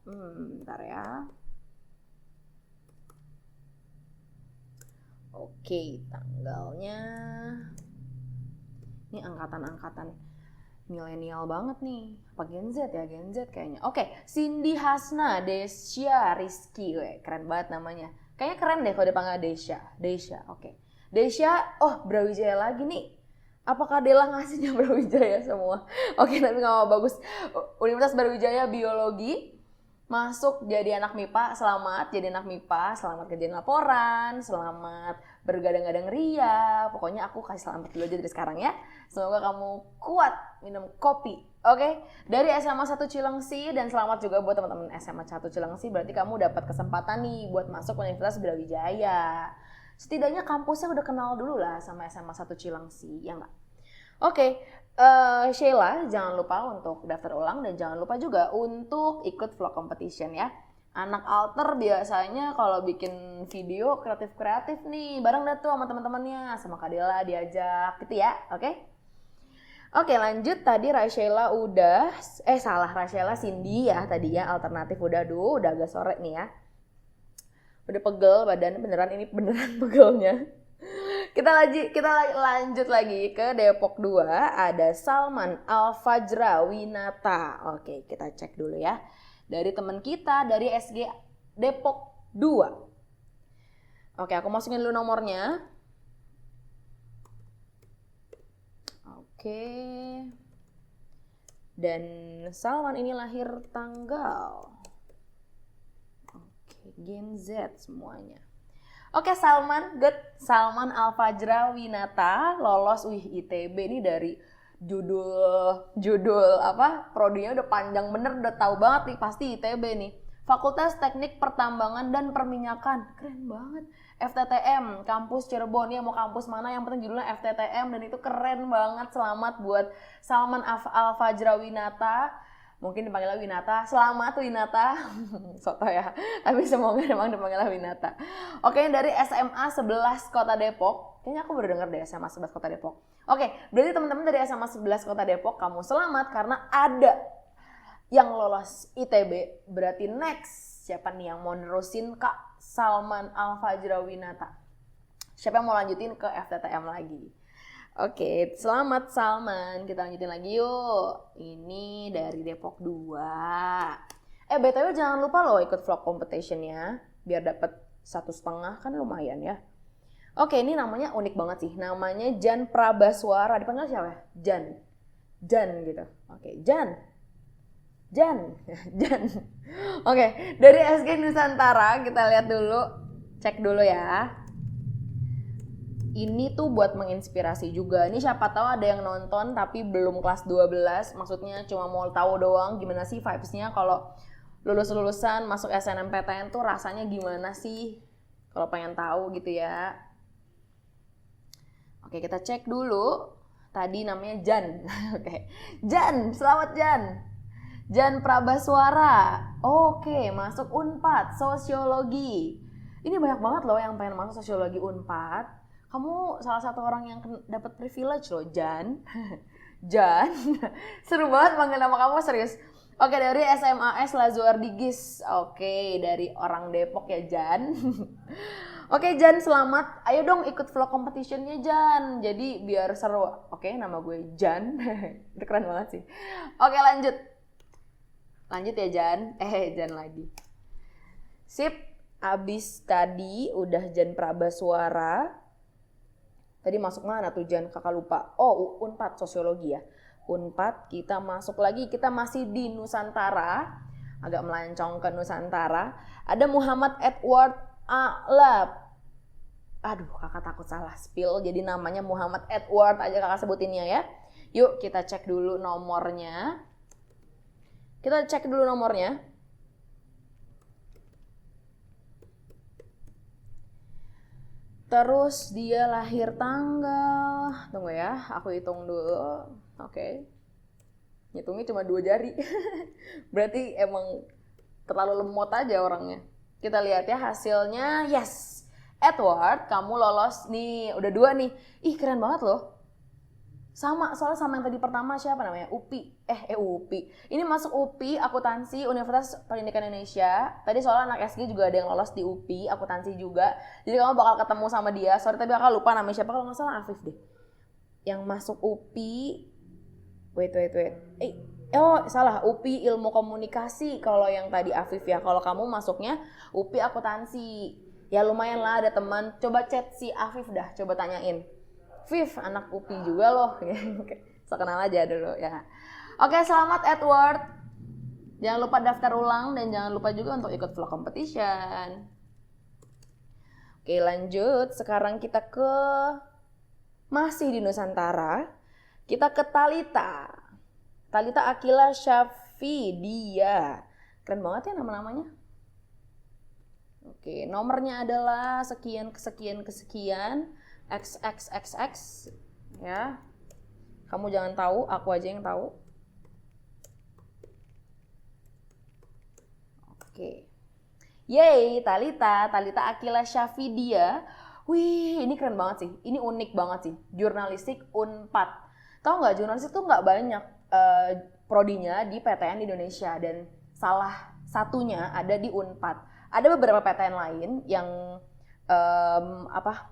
bentar ya. Oke, tanggalnya. Ini angkatan-angkatan milenial banget nih. Apa Gen Z ya? Gen Z kayaknya. Oke, Cindy Hasna, Desya Rizky. Keren banget namanya. Kayaknya keren deh kalau dipanggil Desya. Desya, oke. Desya, Brawijaya lagi nih. Apakah Dela ngasihnya Brawijaya semua? Oke, tapi nggak apa bagus. Universitas Brawijaya Biologi. Masuk jadi anak MIPA, selamat jadi anak MIPA, selamat kerjain laporan, selamat bergadang-gadang ria. Pokoknya aku kasih selamat dulu aja dari sekarang ya. Semoga kamu kuat minum kopi. Oke, dari SMA 1 Cilengsi, dan selamat juga buat teman-teman SMA 1 Cilengsi. Berarti kamu dapat kesempatan nih buat masuk Universitas Brawijaya. Setidaknya kampusnya udah kenal dulu lah sama SMA 1 Cilengsi, ya nggak? Oke. Sheila, jangan lupa untuk daftar ulang dan jangan lupa juga untuk ikut vlog competition ya. Anak alter biasanya kalau bikin video kreatif-kreatif nih, bareng dah tuh sama teman-temannya, sama Kak Dela diajak gitu ya, oke? Oke, lanjut. Tadi Rasyela udah, Rasyela Cindy ya tadi ya, alternatif udah agak sore nih ya. Udah pegel badan, ini beneran pegelnya. Kita lanjut lagi ke Depok 2, ada Salman Al-Fajra Winata. Oke, kita cek dulu ya. Dari teman kita dari SG Depok 2. Oke, aku masukin dulu nomornya. Oke. Dan Salman ini lahir tanggal. Oke, Gen Z semuanya. Oke, Salman, good. Salman Al-Fajra Winata lolos ITB ini dari judul apa? Prodinya udah panjang bener, udah tahu banget nih pasti ITB nih. Fakultas Teknik Pertambangan dan Perminyakan. Keren banget. FTTM, kampus Cirebon. Ya mau kampus mana yang penting judulnya FTTM dan itu keren banget. Selamat buat Salman Al-Fajra Winata. Mungkin dipanggilnya Winata. Selamat Winata. Soto ya. Tapi semoga memang dipanggilnya Winata. Oke, dari SMA 11 Kota Depok. Kayaknya aku baru denger deh SMA 11 Kota Depok. Oke, berarti teman-teman dari SMA 11 Kota Depok, kamu selamat karena ada yang lolos ITB. Berarti next, siapa nih yang mau nerusin Kak Salman Al-Fajra Winata? Siapa yang mau lanjutin ke FTTM lagi? Oke, selamat Salman. Kita lanjutin lagi yuk. Ini dari Depok 2. BTW jangan lupa loh ikut vlog competition-nya. Biar dapat 1,5 kan lumayan ya. Oke, ini namanya unik banget sih. Namanya Jan Prabaswara. Dipanggil siapa ya? Jan gitu. Oke, Jan. Oke, dari SG Nusantara kita lihat dulu. Cek dulu ya. Ini tuh buat menginspirasi juga. Ini siapa tahu ada yang nonton tapi belum kelas 12. Maksudnya cuma mau tahu doang gimana sih vibes-nya kalau lulusan masuk SNMPTN tuh rasanya gimana sih? Kalau pengen tahu gitu ya. Oke, kita cek dulu. Tadi namanya Jan. Oke. Jan, selamat Jan. Jan Prabaswara. Oke, masuk Unpad, Sosiologi. Ini banyak banget loh yang pengen masuk Sosiologi Unpad. Kamu salah satu orang yang dapat privilege loh, Jan. Jan. Seru banget manggil nama kamu, serius. Oke, dari SMAS Lazuardigis. Oke, dari orang Depok ya, Jan. Oke, Jan, selamat. Ayo dong ikut vlog competition-nya, Jan. Jadi biar seru. Oke, nama gue Jan. Itu keren banget sih. Oke, lanjut. Lanjut ya, Jan. Jan lagi. Sip. Abis tadi udah Jan Prabaswara. Tadi masuk mana tuh Jan? Kakak lupa. Oh, Unpad Sosiologi ya. Unpad, kita masuk lagi. Kita masih di Nusantara. Agak melancong ke Nusantara. Ada Muhammad Edward Alap. Aduh, kakak takut salah spill. Jadi namanya Muhammad Edward aja kakak sebutinnya ya. Yuk kita cek dulu nomornya. Terus dia lahir tanggal, tunggu ya, aku hitung dulu. Oke. Hitungnya cuma 2 jari. Berarti emang terlalu lemot aja orangnya. Kita lihat ya hasilnya, yes. Edward, kamu lolos nih, udah 2 nih. Ih, keren banget loh. Sama, soalnya sama yang tadi pertama siapa namanya? UPI. Ini masuk UPI, akuntansi, Universitas Pendidikan Indonesia. Tadi soalnya anak SG juga ada yang lolos di UPI, akuntansi juga. Jadi kamu bakal ketemu sama dia. Sorry tapi aku lupa namanya siapa, kalau nggak salah Afif deh. Yang masuk UPI, wait. Salah, UPI Ilmu Komunikasi kalau yang tadi Afif ya. Kalau kamu masuknya UPI akuntansi. Ya lumayan lah ada teman. Coba chat si Afif dah, coba tanyain. Viv, anak UPI juga loh. So kenal aja dulu ya. Oke, selamat Edward. Jangan lupa daftar ulang dan jangan lupa juga untuk ikut vlog competition. Oke, lanjut. Sekarang kita ke masih di Nusantara. Kita ke Thalita. Thalita Akila Syafidia. Keren banget ya nama-namanya. Oke, nomornya adalah sekian kesekian. XXXX ya. Kamu jangan tahu, aku aja yang tahu. Oke. Yeay, Thalita Akila Syafidia. Wih, ini keren banget sih. Ini unik banget sih. Jurnalistik Unpad. Tahu nggak, jurnalistik tuh nggak banyak prodinya di PTN di Indonesia dan salah satunya ada di Unpad. Ada beberapa PTN lain yang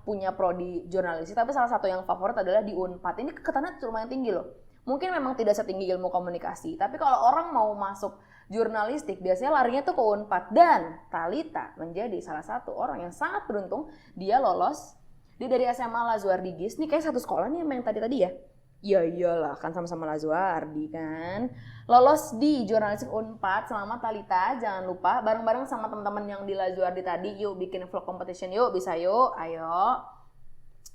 punya prodi jurnalistik, tapi salah satu yang favorit adalah di Unpad. Ini keketannya lumayan tinggi loh. Mungkin memang tidak setinggi ilmu komunikasi, tapi kalau orang mau masuk jurnalistik biasanya larinya tuh ke Unpad. Dan Thalita menjadi salah satu orang yang sangat beruntung. Dia lolos, dia dari SMA Lazuardi GIS. Nih kayak satu sekolah nih sama yang tadi ya. Ya iyalah, kan sama-sama Lazuardi kan. Lolos di jurnalistik Unpad. Selamat Thalita, jangan lupa bareng-bareng sama teman-teman yang di Lazuardi tadi, yuk bikin vlog competition yuk, bisa yuk, ayo.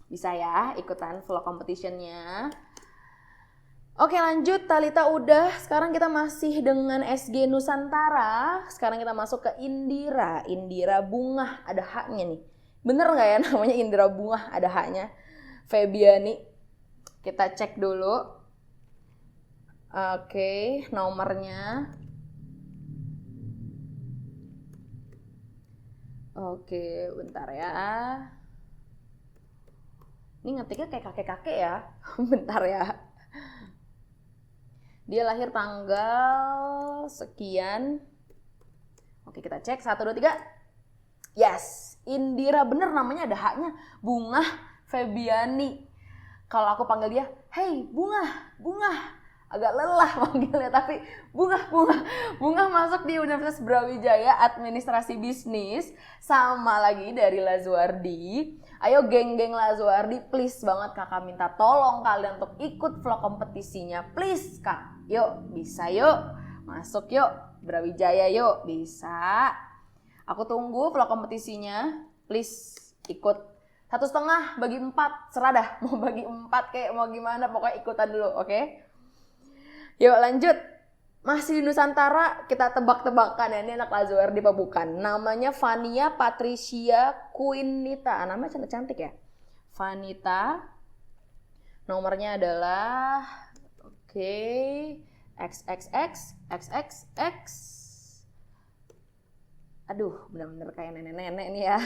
Bisa ya ikutan vlog competitionnya. Oke, lanjut, Thalita udah. Sekarang kita masih dengan SG Nusantara. Sekarang kita masuk ke Indira Bungah, ada haknya nih. Bener nggak ya namanya Indira Bungah, ada haknya? Febiani. Kita cek dulu. Oke, nomornya. Oke, bentar ya. Ini ngetiknya kayak kakek-kakek ya. Bentar ya. Dia lahir tanggal sekian. Oke, kita cek. 1, 2, 3. Yes, Indira, bener namanya, ada haknya. Bungah Febiani. Kalau aku panggil dia, hey Bunga, agak lelah manggilnya, tapi Bunga masuk di Universitas Brawijaya Administrasi Bisnis, sama lagi dari Lazuardi. Ayo geng-geng Lazuardi, please banget kakak minta tolong kalian untuk ikut vlog kompetisinya, please kak. Yuk, bisa yuk, masuk yuk, Brawijaya yuk, bisa. Aku tunggu vlog kompetisinya, please ikut. 1,5 bagi 4, serah dah mau bagi 4 kayak mau gimana, pokoknya ikutan dulu, oke? Yuk lanjut, masih di Nusantara, kita tebak-tebakan ya, ini anak Lazuardi apa bukan? Namanya Fania Patricia Quinita, namanya cantik-cantik ya. Vanita, nomornya adalah XXX. Aduh, benar-benar kayak nenek-nenek nih ya.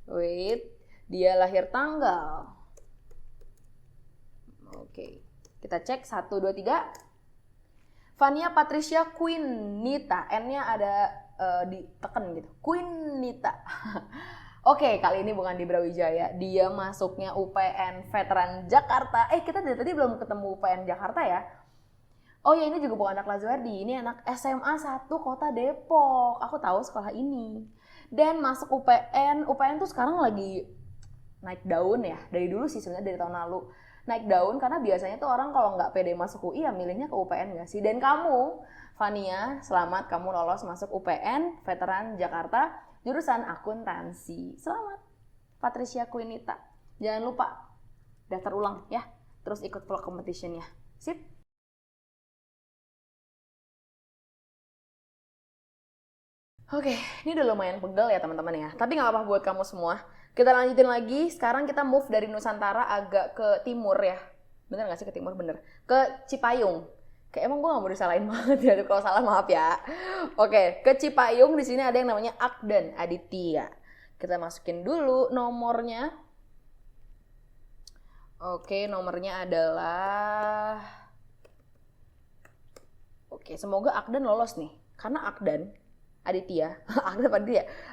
Wait, dia lahir tanggal. Oke, kita cek 1, 2, 3. Fania Patricia Quinita, N-nya ada ditekan gitu. Quinita. Oke, kali ini bukan di Brawijaya. Dia masuknya UPN Veteran Jakarta. Kita dari tadi belum ketemu UPN Jakarta ya. Oh ya, ini juga bukan anak Lazuardi. Ini anak SMA 1 Kota Depok. Aku tahu sekolah ini. Dan masuk UPN tuh sekarang lagi naik daun ya. Dari dulu sih sebenarnya, dari tahun lalu. Naik daun karena biasanya tuh orang kalau nggak pede masuk UI ya milihnya ke UPN nggak sih? Dan kamu, Fania, selamat kamu lolos masuk UPN Veteran Jakarta, jurusan akuntansi. Selamat, Patricia Quinita. Jangan lupa daftar ulang ya. Terus ikut vlog competition-nya. Sip? Oke, ini udah lumayan pegel ya teman-teman ya. Tapi nggak apa-apa buat kamu semua. Kita lanjutin lagi. Sekarang kita move dari Nusantara agak ke timur ya. Bener nggak sih ke timur? Bener. Ke Cipayung. Kayak emang gue nggak mau disalahin banget ya. Kalau salah maaf ya. Oke, ke Cipayung di sini ada yang namanya Akdan Aditya. Kita masukin dulu nomornya. Oke, nomornya adalah... Oke, semoga Akdan lolos nih. Karena Akdan Aditya,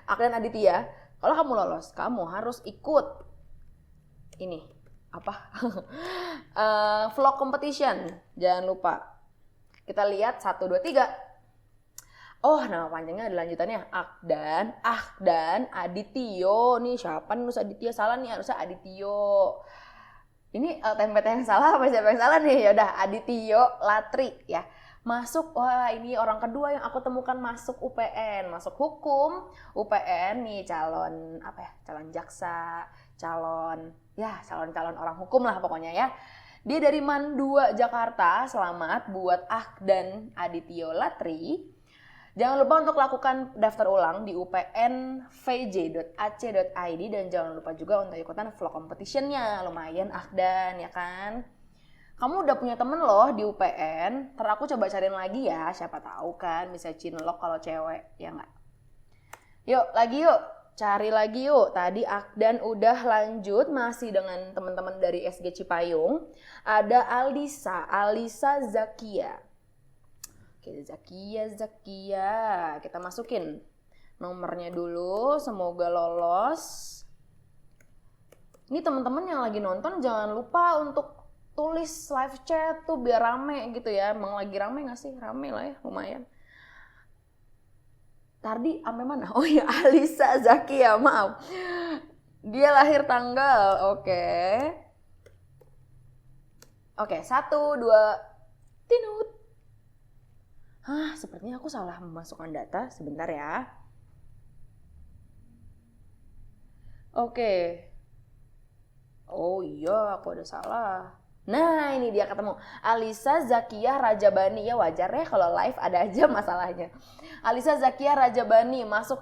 Akdan Aditya, kalau kamu lolos, kamu harus ikut ini apa? Vlog competition. Jangan lupa. Kita lihat 1, 2, 3. Oh, nama panjangnya ada lanjutannya Akdan Adityo. Nih siapa nulis Aditya? Salah nih, harusnya Adityo. Ini template yang salah apa siapa yang salah nih? Ya udah, Adityo Latri ya. Masuk, wah ini orang kedua yang aku temukan masuk UPN, masuk hukum UPN nih, calon apa ya? Calon jaksa, calon orang hukum lah pokoknya ya. Dia dari Mandua, Jakarta. Selamat buat Akdan Adityo Latri. Jangan lupa untuk lakukan daftar ulang di upnvj.ac.id dan jangan lupa juga untuk ikutan vlog competition-nya. Lumayan Akdan ya kan. Kamu udah punya temen loh di UPN. Ntar aku coba cariin lagi ya, siapa tahu kan bisa cinlok kalau cewek, ya nggak? Yuk, cari lagi yuk. Tadi Akdan udah lanjut, masih dengan teman-teman dari SG Cipayung. Ada Alisa Zakia. Oke, Zakia. Kita masukin nomornya dulu, semoga lolos. Ini teman-teman yang lagi nonton jangan lupa untuk tulis live chat tuh biar rame gitu ya. Emang lagi rame gak sih? Rame lah ya, lumayan. Tadi sampai mana? Oh ya, Alisa Zakia, maaf. Dia lahir tanggal, oke. Oke, 1, 2, tinut. Sepertinya aku salah memasukkan data. Sebentar ya. Oke. Oh iya, aku ada salah. Nah, ini dia ketemu. Alisa Zakia Rajabani. Ya wajar ya kalau live ada aja masalahnya. Alisa Zakia Rajabani masuk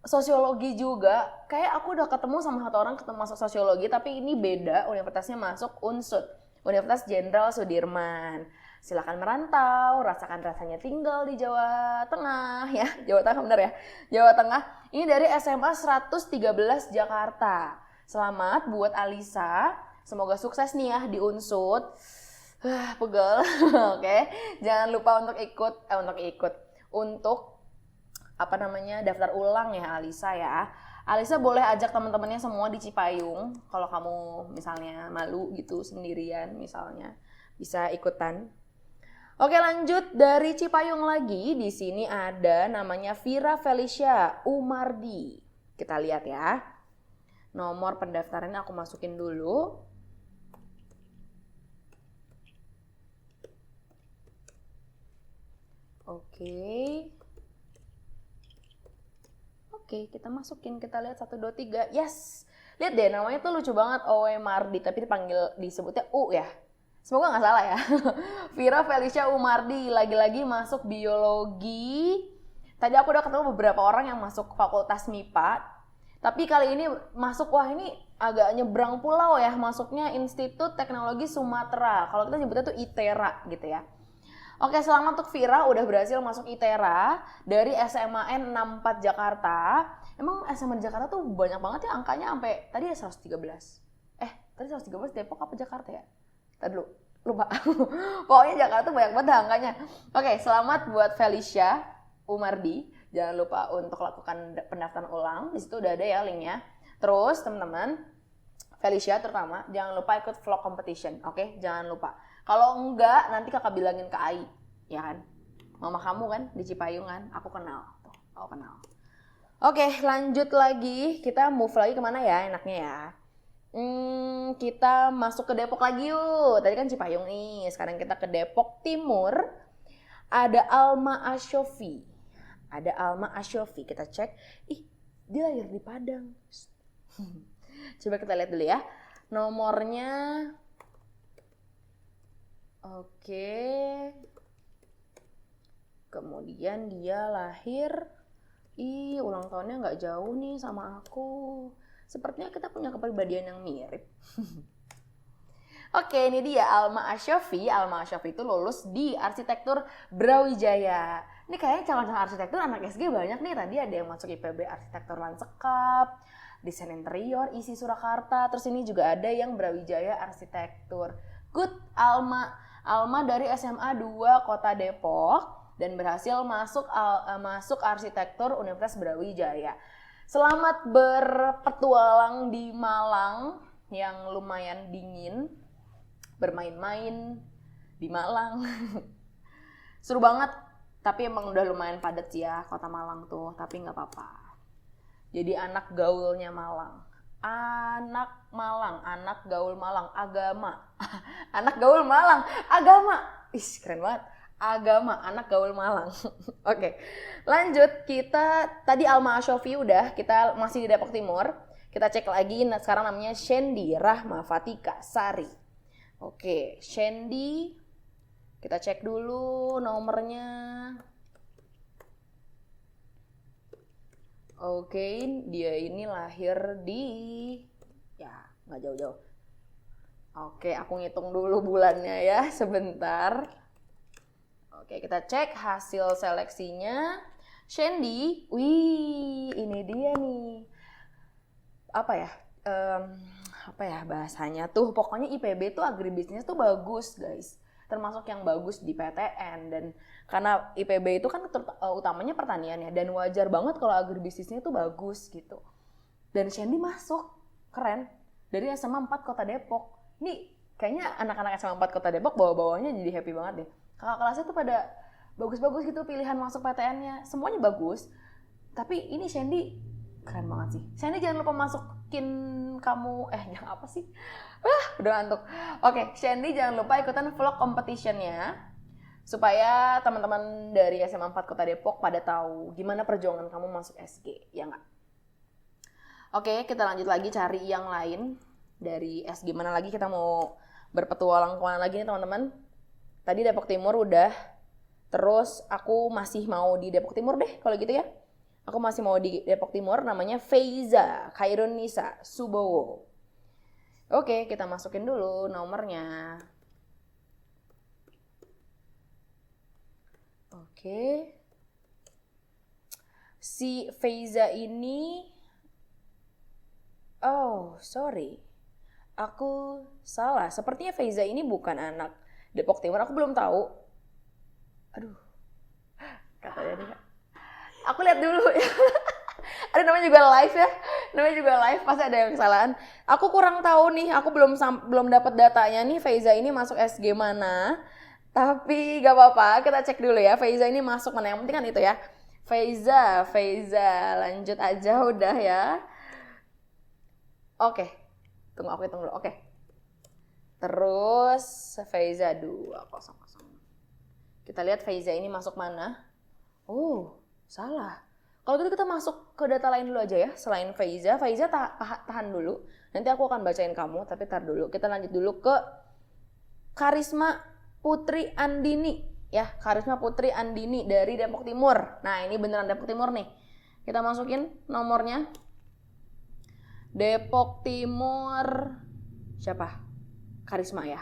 sosiologi juga. Kayak aku udah ketemu sama satu orang masuk sosiologi, tapi ini beda. Universitasnya masuk UNSUD, Universitas Jenderal Sudirman. Silakan merantau, rasakan rasanya tinggal di Jawa Tengah ya. Jawa Tengah bener ya? Jawa Tengah. Ini dari SMA 113 Jakarta. Selamat buat Alisa. Semoga sukses nih ya di UNSUD. Pegel. Oke. Jangan lupa untuk daftar ulang ya Alisa ya. Alisa boleh ajak teman-temannya semua di Cipayung. Kalau kamu misalnya malu gitu sendirian misalnya, bisa ikutan. Oke, lanjut dari Cipayung lagi. Di sini ada namanya Vira Felicia Umardi. Kita lihat ya. Nomor pendaftarannya aku masukin dulu. Oke, kita masukin. Kita lihat 1, 2, 3. Yes. Lihat deh, namanya tuh lucu banget, Owe Mardi, tapi disebutnya U ya. Semoga nggak salah ya. Vira Felicia Umardi lagi-lagi masuk biologi. Tadi aku udah ketemu beberapa orang yang masuk fakultas MIPA. Tapi kali ini masuk, wah ini agak nyebrang pulau ya. Masuknya Institut Teknologi Sumatera. Kalau kita nyebutnya tuh ITERA gitu ya. Oke, selamat untuk Vira udah berhasil masuk ITERA dari SMAN 64 Jakarta. Emang SMA di Jakarta tuh banyak banget ya angkanya sampai tadi ya 113. Tadi 113 Depok apa Jakarta ya? Tadi dulu, lupa. Pokoknya Jakarta tuh banyak banget angkanya. Oke, selamat buat Felicia Umardi. Jangan lupa untuk lakukan pendaftaran ulang. Di situ udah ada ya linknya. Terus teman-teman, Felicia terutama jangan lupa ikut vlog competition. Oke, jangan lupa. Kalau enggak, nanti kakak bilangin ke Ai, ya kan? Mama kamu kan di Cipayung kan? Aku kenal. Tuh, aku kenal. Oke, lanjut lagi. Kita move lagi kemana ya enaknya ya? Kita masuk ke Depok lagi yuk. Tadi kan Cipayung nih. Sekarang kita ke Depok Timur. Ada Alma Asyofi. Kita cek. Dia lahir di Padang. Coba kita lihat dulu ya. Nomornya. Oke. Kemudian dia lahir. Ulang tahunnya nggak jauh nih sama aku. Sepertinya kita punya kepribadian yang mirip. Oke, ini dia Alma Asyofi. Alma Asyofi itu lulus di Arsitektur Brawijaya. Ini kayaknya calon-calon arsitektur anak SG banyak nih. Tadi ada yang masuk IPB Arsitektur Lansekap, Desain Interior, ISI Surakarta. Terus ini juga ada yang Brawijaya Arsitektur. Good, Alma dari SMA 2 Kota Depok dan berhasil masuk arsitektur Universitas Brawijaya. Selamat berpetualang di Malang yang lumayan dingin. Bermain-main di Malang. Seru banget, tapi emang udah lumayan padat sih ya kota Malang tuh, tapi nggak apa-apa. Jadi anak gaulnya Malang. Anak gaul Malang, agama. Anak gaul Malang, agama. Ih, keren banget. Agama, anak gaul Malang. Oke, lanjut. Kita tadi Alma Ashofi udah, kita masih di Depok Timur. Kita cek lagi, sekarang namanya Shendi Rahma Fatika Sari. Oke, Shendi. Kita cek dulu nomornya. Oke, dia ini lahir di... Ya, nggak jauh-jauh. Oke, aku ngitung dulu bulannya ya, sebentar. Oke, kita cek hasil seleksinya. Shendi, wih, ini dia nih. Apa ya bahasanya tuh? Pokoknya IPB tuh agribisnis tuh bagus, guys. Termasuk yang bagus di PTN. Dan karena IPB itu kan utamanya pertanian ya. Dan wajar banget kalau agribisnisnya tuh bagus gitu. Dan Shendi masuk, keren. Dari SMA 4 Kota Depok. Ini kayaknya anak-anak SMA 4 Kota Depok bawa-bawanya jadi happy banget deh. Kakak kelasnya tuh pada bagus-bagus gitu pilihan masuk PTN-nya. Semuanya bagus. Tapi ini Shendi keren banget sih. Shendi jangan lupa masukin kamu... jangan apa sih? Udah ngantuk. Oke, Shendi jangan lupa ikutan vlog competition-nya. Supaya teman-teman dari SMA 4 Kota Depok pada tahu gimana perjuangan kamu masuk SG. Ya nggak? Oke, kita lanjut lagi cari yang lain. Dari SG mana lagi kita mau berpetualang kemana lagi nih teman-teman. Tadi Depok Timur udah, terus aku masih mau di Depok Timur deh kalau gitu ya. Aku masih mau di Depok Timur, namanya Feiza Khairunisa Subowo. Oke, kita masukin dulu nomornya. Oke. Si Feiza ini... Oh, sorry. Aku salah. Sepertinya Feiza ini bukan anak Depok Timur, aku belum tahu. Aduh, katanya nih. Aku lihat dulu ya. Ada namanya juga live ya. Namanya juga live, pasti ada yang kesalahan. Aku kurang tahu nih, aku belum dapat datanya nih Feiza ini masuk SG mana. Tapi gak apa-apa, kita cek dulu ya. Feiza ini masuk mana, yang penting kan itu ya. Feiza, lanjut aja udah ya. Oke, tunggu aku hitung dulu. Oke. Terus Feiza 200. Kita lihat Feiza ini masuk mana. Oh, salah. Kalau gitu kita masuk ke data lain dulu aja ya. Selain Feiza, tahan dulu. Nanti aku akan bacain kamu, tapi tar dulu. Kita lanjut dulu ke Karisma Putri Andini. Ya, Karisma Putri Andini dari Depok Timur. Nah, ini beneran Depok Timur nih. Kita masukin nomornya. Depok Timur. Siapa? Karisma ya.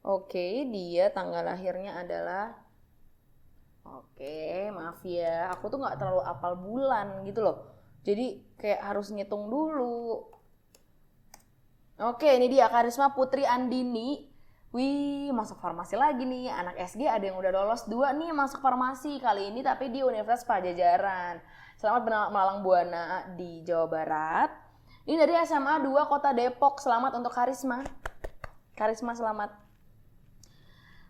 Oke, dia tanggal lahirnya adalah... Oke, maaf ya. Aku tuh gak terlalu apal bulan gitu loh. Jadi kayak harus ngitung dulu. Oke, ini dia Karisma Putri Andini. Wih, masuk farmasi lagi nih. Anak SG ada yang udah lolos 2 nih masuk farmasi. Kali ini tapi di Universitas Pajajaran. Selamat Malang Buana di Jawa Barat. Ini dari SMA 2 Kota Depok. Selamat untuk Karisma. Karisma selamat.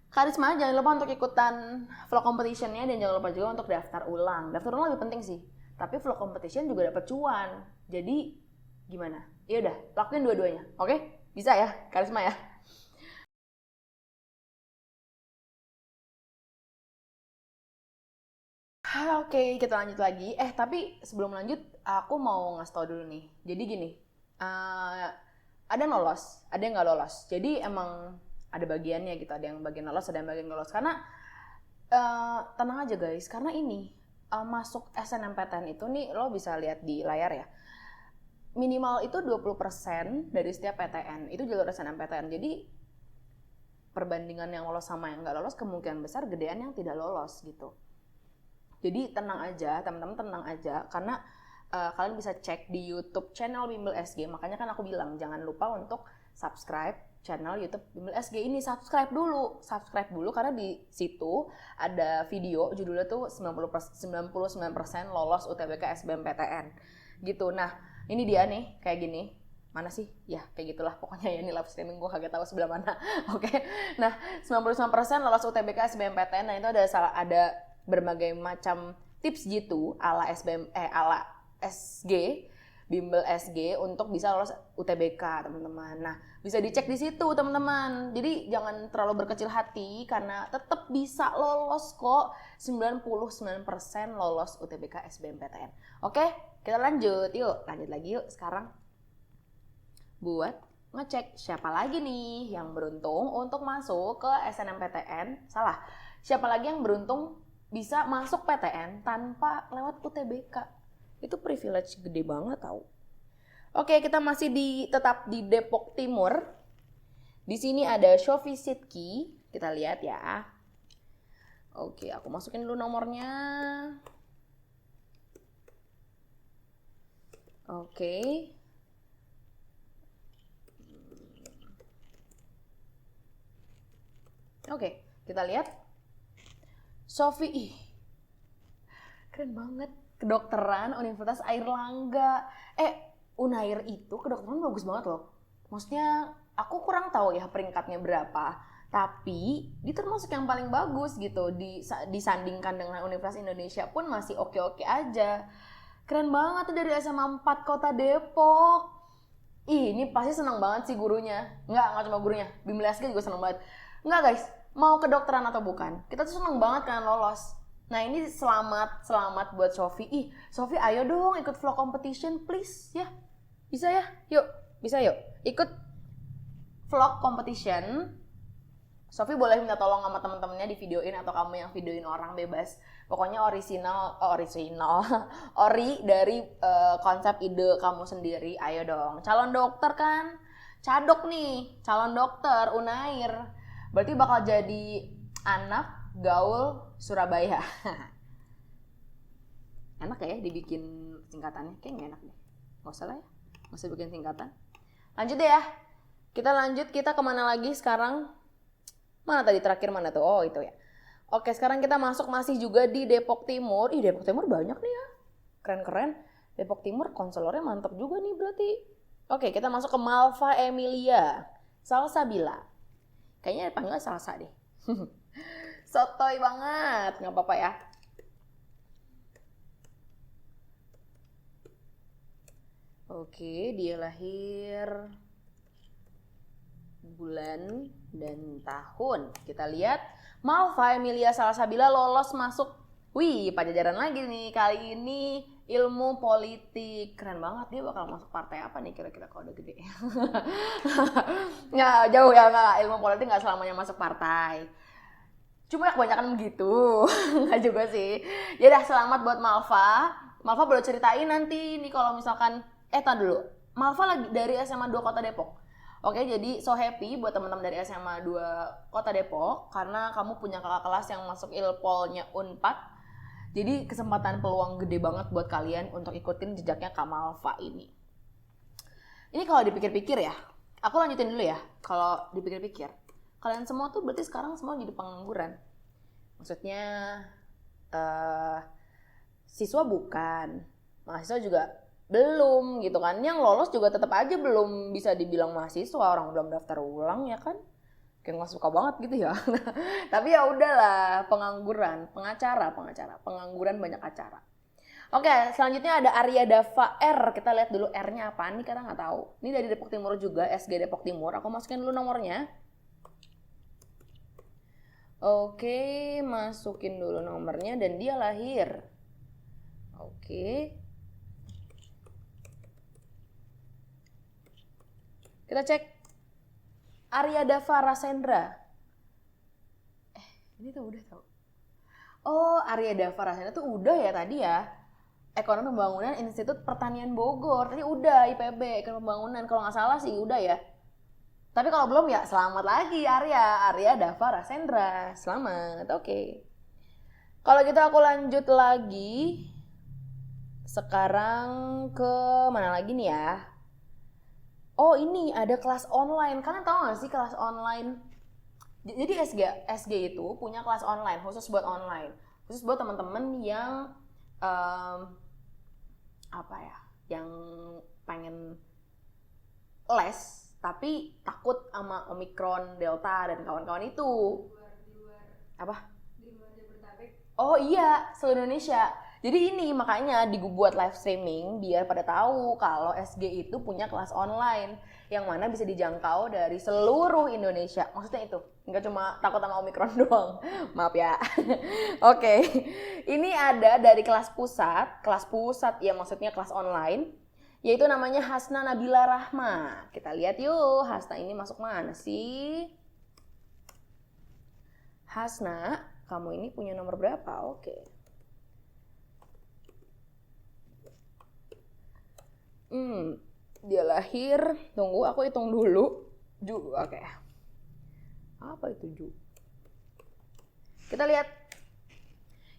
Karisma jangan lupa untuk ikutan vlog competition-nya dan jangan lupa juga untuk daftar ulang. Daftar ulang lebih penting sih. Tapi vlog competition juga dapat cuan. Jadi gimana? Ya udah, lakuin dua-duanya. Oke? Bisa ya, Karisma ya. Oke, kita lanjut lagi. Tapi sebelum lanjut, aku mau ngasih tau dulu nih. Jadi gini, ada yang lolos, ada yang nggak lolos. Jadi emang ada bagiannya gitu, ada yang bagian lolos, ada yang bagian nggak lolos. Karena tenang aja guys, karena ini masuk SNMPTN itu nih lo bisa lihat di layar ya. minimal itu 20% dari setiap PTN. Itu jalur SNMPTN. Jadi perbandingan yang lolos sama yang nggak lolos kemungkinan besar gedean yang tidak lolos gitu. Jadi tenang aja, teman-teman tenang aja, karena kalian bisa cek di YouTube channel Bimbel SG. Makanya kan aku bilang jangan lupa untuk subscribe channel YouTube Bimbel SG ini. Subscribe dulu karena di situ ada video judulnya tuh 99% lolos UTBK SBMPTN gitu. Nah ini dia nih kayak gini. Mana sih? Ya kayak gitulah pokoknya ya, ini live streaming gue kagak tahu sebelah mana. Oke. Nah 99% lolos UTBK SBMPTN. Nah itu ada berbagai macam tips gitu ala SG Bimbel SG untuk bisa lolos UTBK teman-teman. Nah bisa dicek di situ teman-teman. Jadi jangan terlalu berkecil hati karena tetap bisa lolos kok. 99% lolos UTBK SBMPTN. Oke kita lanjut lagi yuk sekarang. Buat ngecek siapa lagi nih yang beruntung untuk masuk ke SNMPTN. Siapa lagi yang beruntung bisa masuk PTN tanpa lewat UTBK. Itu privilege gede banget tau. Oke, kita masih tetap di Depok Timur. Di sini ada Shofi Sidki. Kita lihat ya. Oke, aku masukin dulu nomornya. Oke. Oke, kita lihat. Shofi, keren banget. Kedokteran Universitas Airlangga. Unair itu kedokteran bagus banget loh. Maksudnya aku kurang tahu ya peringkatnya berapa. Tapi dia termasuk yang paling bagus gitu. Disandingkan dengan Universitas Indonesia pun masih oke-oke aja. Keren banget tuh dari SMA 4 Kota Depok. Ini pasti senang banget sih gurunya. Nggak cuma gurunya. Bimbel SG juga senang banget. Nggak guys, mau kedokteran atau bukan, kita tuh seneng banget kan lolos. Nah ini selamat buat Shofi. Shofi ayo dong ikut vlog competition please ya. Bisa ya? Bisa yuk. Ikut vlog competition. Shofi boleh minta tolong sama temen-temennya di videoin atau kamu yang videoin orang bebas. Pokoknya ori dari konsep ide kamu sendiri. Ayo dong. Calon dokter kan? Cadok nih, calon dokter Unair. Berarti bakal jadi anak gaul Surabaya. Enak ya dibikin singkatannya? Kayaknya enak deh. Gak usah lah ya. Gak usah bikin singkatan. Lanjut deh ya. Kita kemana lagi sekarang? Mana tadi terakhir mana tuh? Oh itu ya. Oke sekarang kita masih juga di Depok Timur. Depok Timur banyak nih ya. Keren-keren. Depok Timur konselornya mantap juga nih berarti. Oke kita masuk ke Malva Emilia Salsabila. Kayaknya panggilnya Salsa deh. Sotoy banget. Gak apa-apa ya. Oke, dia lahir bulan dan tahun. Kita lihat. Malva Emilia Salsabila lolos masuk. Wih, pajajaran lagi nih. Kali ini ilmu politik. Keren banget, dia bakal masuk partai apa nih kira-kira kalau udah gede. Nggak, jauh ya, nggak. Ilmu politik nggak selamanya masuk partai. Cuma kebanyakan begitu. Nggak juga sih. Ya udah, selamat buat Malva. Malva boleh ceritain nanti nih kalau misalkan, tar dulu. Malva lagi dari SMA 2 Kota Depok. Oke, jadi so happy buat teman-teman dari SMA 2 Kota Depok karena kamu punya kakak kelas yang masuk Ilpolnya Unpad. Jadi kesempatan peluang gede banget buat kalian untuk ikutin jejaknya Kak Malva ini. Ini kalau dipikir-pikir ya, aku lanjutin dulu ya. Kalau dipikir-pikir, kalian semua tuh berarti sekarang semua jadi pengangguran. Maksudnya siswa bukan, mahasiswa juga belum gitu kan. Yang lolos juga tetap aja belum bisa dibilang mahasiswa, orang belum daftar ulang ya kan. Kayak nggak suka banget gitu ya. Tapi ya udahlah, pengangguran, pengangguran banyak acara. Oke, selanjutnya ada Arya Dava R. Kita lihat dulu R-nya apaan nih, karena nggak tahu. Ini dari Depok Timur juga, SG Depok Timur. Aku masukin dulu nomornya. Oke, masukin dulu nomornya dan dia lahir. Oke. Kita cek Arya Dava Rasendra. Ini tuh udah tau. Oh, Arya Dava Rasendra tuh udah ya tadi ya. Ekonomi Pembangunan Institut Pertanian Bogor. Tadi udah IPB, Ekonomi Pembangunan. Kalau nggak salah sih udah ya. Tapi kalau belum ya selamat lagi Arya Dava Rasendra. Selamat, oke. Kalau gitu aku lanjut lagi. Sekarang ke mana lagi nih ya? Oh ini ada kelas online. Kalian tahu nggak sih kelas online? Jadi SG itu punya kelas online khusus buat online. Khusus buat teman-teman yang yang pengen les tapi takut sama Omikron, Delta dan kawan-kawan itu. Di luar Apa? Di luar Jabodetabek. Oh iya, seluruh Indonesia. Jadi ini makanya dibuat live streaming biar pada tahu kalau SG itu punya kelas online yang mana bisa dijangkau dari seluruh Indonesia. Maksudnya itu, nggak cuma takut sama Omikron doang. Maaf ya. Oke. Ini ada dari kelas pusat ya maksudnya kelas online, yaitu namanya Hasna Nabila Rahma. Kita lihat yuk, Hasna ini masuk mana sih? Hasna, kamu ini punya nomor berapa? Oke. Dia lahir, tunggu aku hitung dulu. Oke. Apa itu Ju? Kita lihat.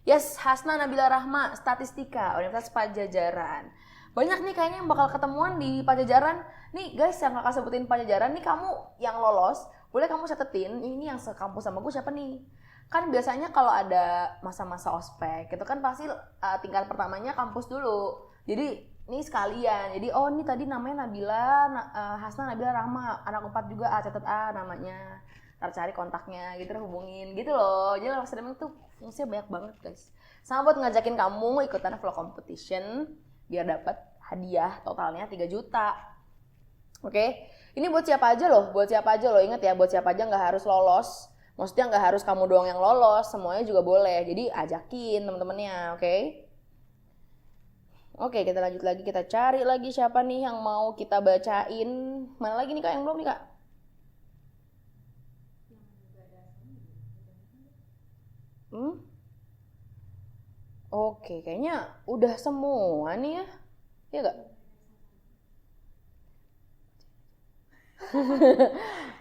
Yes, Hasna Nabila Rahma, Statistika, Universitas Pajajaran. Banyak nih kayaknya yang bakal ketemuan di Pajajaran. Nih guys, yang kakak sebutin Pajajaran, nih kamu yang lolos, boleh kamu catetin, ini yang sekampus sama gue siapa nih? Kan biasanya kalau ada masa-masa ospek, itu kan pasti tingkat pertamanya kampus dulu. Jadi ini sekalian, jadi oh ini tadi namanya Nabila, Hasna Nabila Rahma, anak 4 juga, catat namanya. Ntar cari kontaknya gitu, hubungin gitu loh. Jadi live streaming tuh fungsinya banyak banget guys. Sama buat ngajakin kamu ikutan vlog competition biar dapat hadiah totalnya 3 juta. Oke, ini buat siapa aja loh, ingat ya, buat siapa aja, nggak harus lolos. Maksudnya nggak harus kamu doang yang lolos, semuanya juga boleh. Jadi ajakin teman-temannya, oke? Oke, kita lanjut lagi, kita cari lagi siapa nih yang mau kita bacain. Mana lagi nih Kak yang belum nih Kak? Oke, kayaknya udah semua nih ya. Iya gak?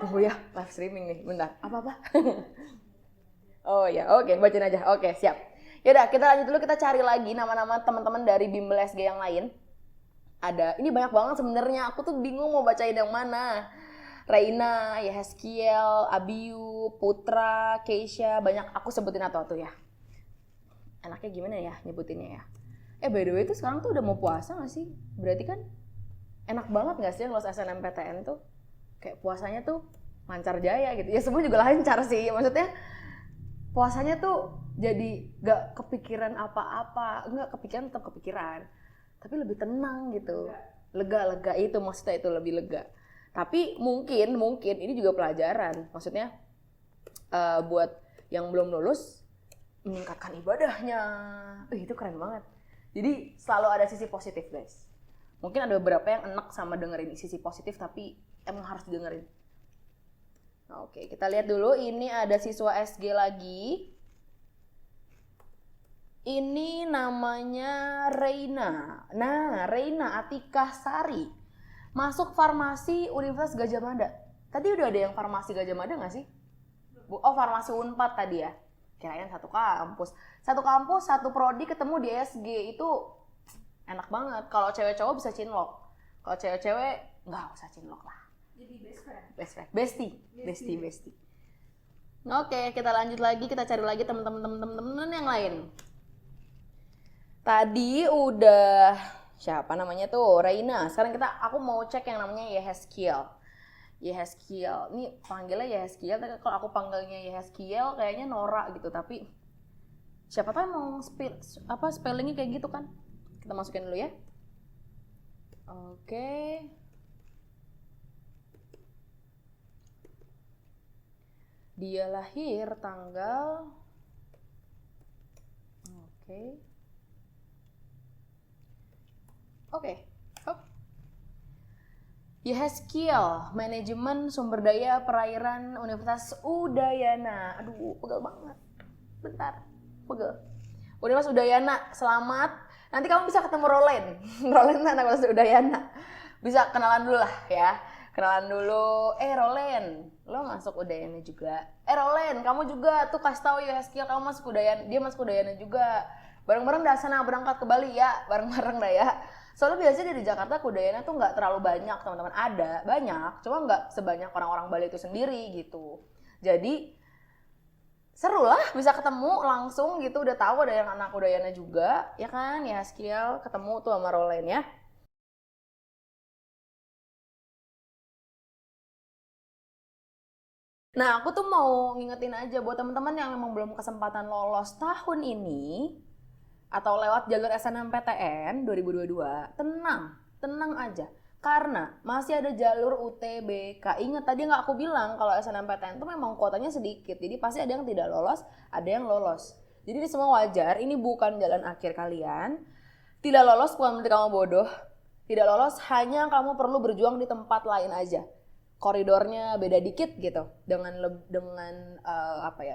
Tunggu ya, live streaming nih, bentar. Apa-apa? Oh ya, oke, bacain aja. Oke, siap. Yaudah, kita lanjut dulu, kita cari lagi nama-nama teman-teman dari Bimbel SG yang lain. Ada, ini banyak banget sebenarnya. Aku tuh bingung mau bacain yang mana. Reina, Yehezkiel, Abiyu, Putra, Keisha, banyak. Aku sebutin atau ya. Enaknya gimana ya nyebutinnya ya? By the way itu sekarang tuh udah mau puasa gak sih? Berarti kan enak banak gak sih yang lulus SNMPTN tuh? Kayak puasanya tuh lancar jaya gitu. Ya semua juga lancar sih. Maksudnya puasanya tuh jadi gak kepikiran apa-apa. Enggak, kepikiran tetap kepikiran. Tapi lebih tenang gitu. Lega itu maksudnya, itu lebih lega. Tapi mungkin ini juga pelajaran. Maksudnya buat yang belum lulus, meningkatkan ibadahnya. Itu keren banget. Jadi selalu ada sisi positif guys. Mungkin ada beberapa yang enak sama dengerin sisi positif, tapi emang harus didengerin. Oke, kita lihat dulu. Ini ada siswa SG lagi. Ini namanya Reina. Nah, Reina Atikah Sari. Masuk farmasi Universitas Gadjah Mada. Tadi udah ada yang farmasi Gadjah Mada gak sih? Oh, farmasi Unpad tadi ya. Kirain satu kampus, satu prodi ketemu di SG, itu enak banget. Kalau cewek cowok bisa cinlok, kalau cewek nggak usah cinlok lah. Jadi best friend, bestie. Oke, kita lanjut lagi, kita cari lagi teman-teman yang lain. Tadi udah siapa namanya tuh, Reina. Sekarang aku mau cek yang namanya Yehezkiel. Ini panggilnya Yehezkiel, tapi kalau aku panggilnya Yehezkiel kayaknya Nora gitu, tapi siapa tahu mau spellingnya kayak gitu kan. Kita masukin dulu ya. Oke. Dia lahir tanggal Oke. Yehezkiel, Manajemen Sumber Daya Perairan Universitas Udayana. Aduh, pegel banget. Bentar, pegel. Universitas Udayana, selamat. Nanti kamu bisa ketemu Rolen. Rolen anak kelas Udayana. Bisa kenalan dulu lah ya. Kenalan dulu. Rolen, lo masuk Udayana juga. Rolen, kamu juga tuh kasih tahu ya Heskia kamu masuk Udayana. Dia masuk Udayana juga. Bareng-bareng dah sana berangkat ke Bali ya. Bareng-bareng dah ya. Soalnya biasanya dari Jakarta ke Udayana tuh nggak terlalu banyak teman-teman. Ada, banyak. Cuma nggak sebanyak orang-orang Bali itu sendiri gitu. Jadi seru lah bisa ketemu langsung gitu, udah tahu ada yang anak Udayana juga ya kan ya Skill ketemu tuh sama Rolen ya. Nah aku tuh mau ngingetin aja buat teman-teman yang memang belum kesempatan lolos tahun ini atau lewat jalur SNMPTN 2022, tenang aja. Karena masih ada jalur UTBK. Ingat tadi nggak aku bilang kalau SNMPTN itu memang kuotanya sedikit. Jadi pasti ada yang tidak lolos, ada yang lolos. Jadi ini semua wajar, ini bukan jalan akhir kalian. Tidak lolos bukan berarti kamu bodoh. Tidak lolos hanya kamu perlu berjuang di tempat lain aja. Koridornya beda dikit gitu. Dengan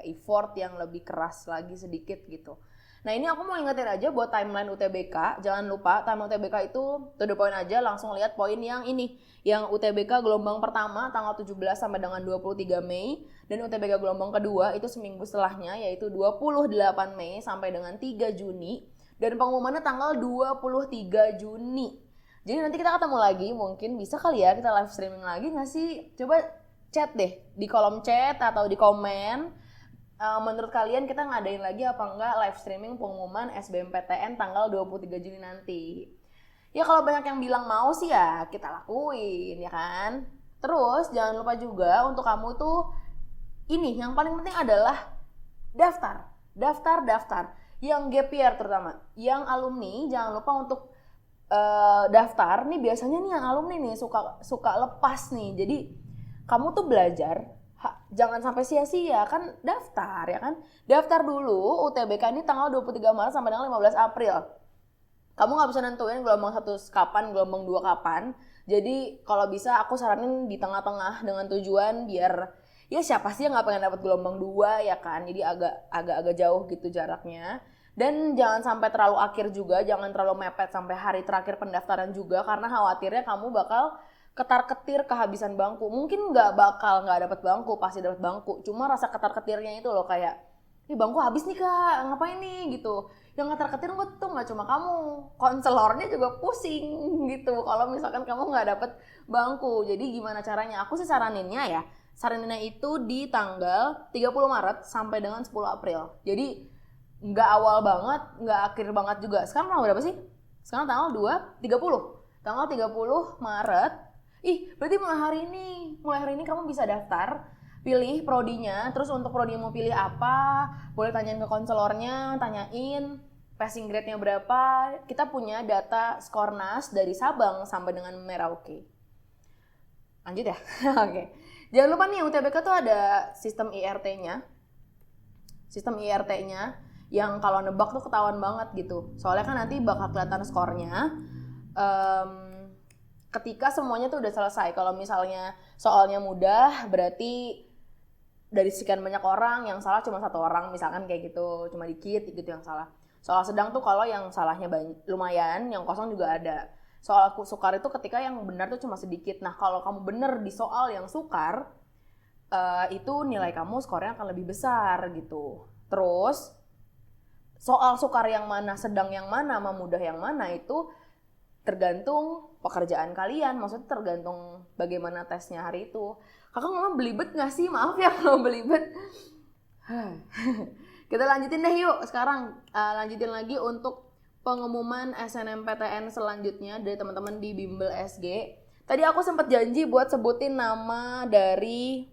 effort yang lebih keras lagi sedikit gitu. Nah ini aku mau ingetin aja buat timeline UTBK, jangan lupa timeline UTBK itu to the point aja, langsung lihat poin yang ini, yang UTBK gelombang pertama tanggal 17 sampai dengan 23 Mei, dan UTBK gelombang kedua itu seminggu setelahnya yaitu 28 Mei sampai dengan 3 Juni, dan pengumumannya tanggal 23 Juni. Jadi nanti kita ketemu lagi, mungkin bisa kali ya kita live streaming lagi nggak sih? Coba chat deh di kolom chat atau di komen. Menurut kalian kita ngadain lagi apa enggak live streaming pengumuman SBMPTN tanggal 23 Juni nanti. Ya kalau banyak yang bilang mau sih ya kita lakuin ya kan. Terus jangan lupa juga untuk kamu tuh ini yang paling penting adalah daftar. Yang gap year terutama, yang alumni jangan lupa untuk daftar. Nih biasanya nih yang alumni nih suka lepas nih. Jadi kamu tuh belajar jangan sampai sia-sia kan, daftar ya kan. Daftar dulu UTBK ini tanggal 23 Maret sampai dengan 15 April. Kamu nggak bisa nentuin gelombang 1 kapan, gelombang 2 kapan. Jadi kalau bisa aku saranin di tengah-tengah dengan tujuan biar ya siapa sih yang nggak pengen dapat gelombang 2 ya kan. Jadi agak jauh gitu jaraknya. Dan jangan sampai terlalu akhir juga, jangan terlalu mepet sampai hari terakhir pendaftaran juga, karena khawatirnya kamu bakal ketar-ketir kehabisan bangku. Mungkin nggak dapet bangku, pasti dapet bangku. Cuma rasa ketar-ketirnya itu loh kayak, ih bangku habis nih kak, ngapain nih gitu. Yang ketar-ketir tuh nggak cuma kamu, konselornya juga pusing gitu. Kalau misalkan kamu nggak dapet bangku. Jadi gimana caranya? Aku sih saraninnya itu di tanggal 30 Maret sampai dengan 10 April. Jadi nggak awal banget, nggak akhir banget juga. Sekarang tanggal berapa sih? Sekarang tanggal 30. Tanggal 30 Maret. Berarti mulai hari ini kamu bisa daftar, pilih prodinya, terus untuk prodi yang mau pilih apa, boleh tanyain ke konselornya, tanyain passing grade-nya berapa. Kita punya data Skornas dari Sabang sampai dengan Merauke. Lanjut ya? Oke. Jangan lupa nih UTBK tuh ada sistem IRT-nya. Sistem IRT-nya yang kalau nebak tuh ketahuan banget gitu. Soalnya kan nanti bakal kelihatan skornya. Ketika semuanya tuh udah selesai. Kalau misalnya soalnya mudah, berarti dari sekian banyak orang yang salah cuma 1 orang, misalkan kayak gitu, cuma dikit gitu yang salah. Soal sedang tuh kalau yang salahnya lumayan, yang kosong juga ada. Soal sukar itu ketika yang benar tuh cuma sedikit. Nah kalau kamu bener di soal yang sukar, itu nilai kamu skornya akan lebih besar gitu. Terus soal sukar yang mana, sedang yang mana, sama mudah yang mana itu tergantung pekerjaan kalian, maksudnya tergantung bagaimana tesnya hari itu. Kakak ngomong belibet gak sih? Maaf ya kalau belibet. Kita lanjutin deh yuk sekarang. Lanjutin lagi untuk pengumuman SNMPTN selanjutnya dari teman-teman di Bimbel SG. Tadi aku sempat janji buat sebutin nama dari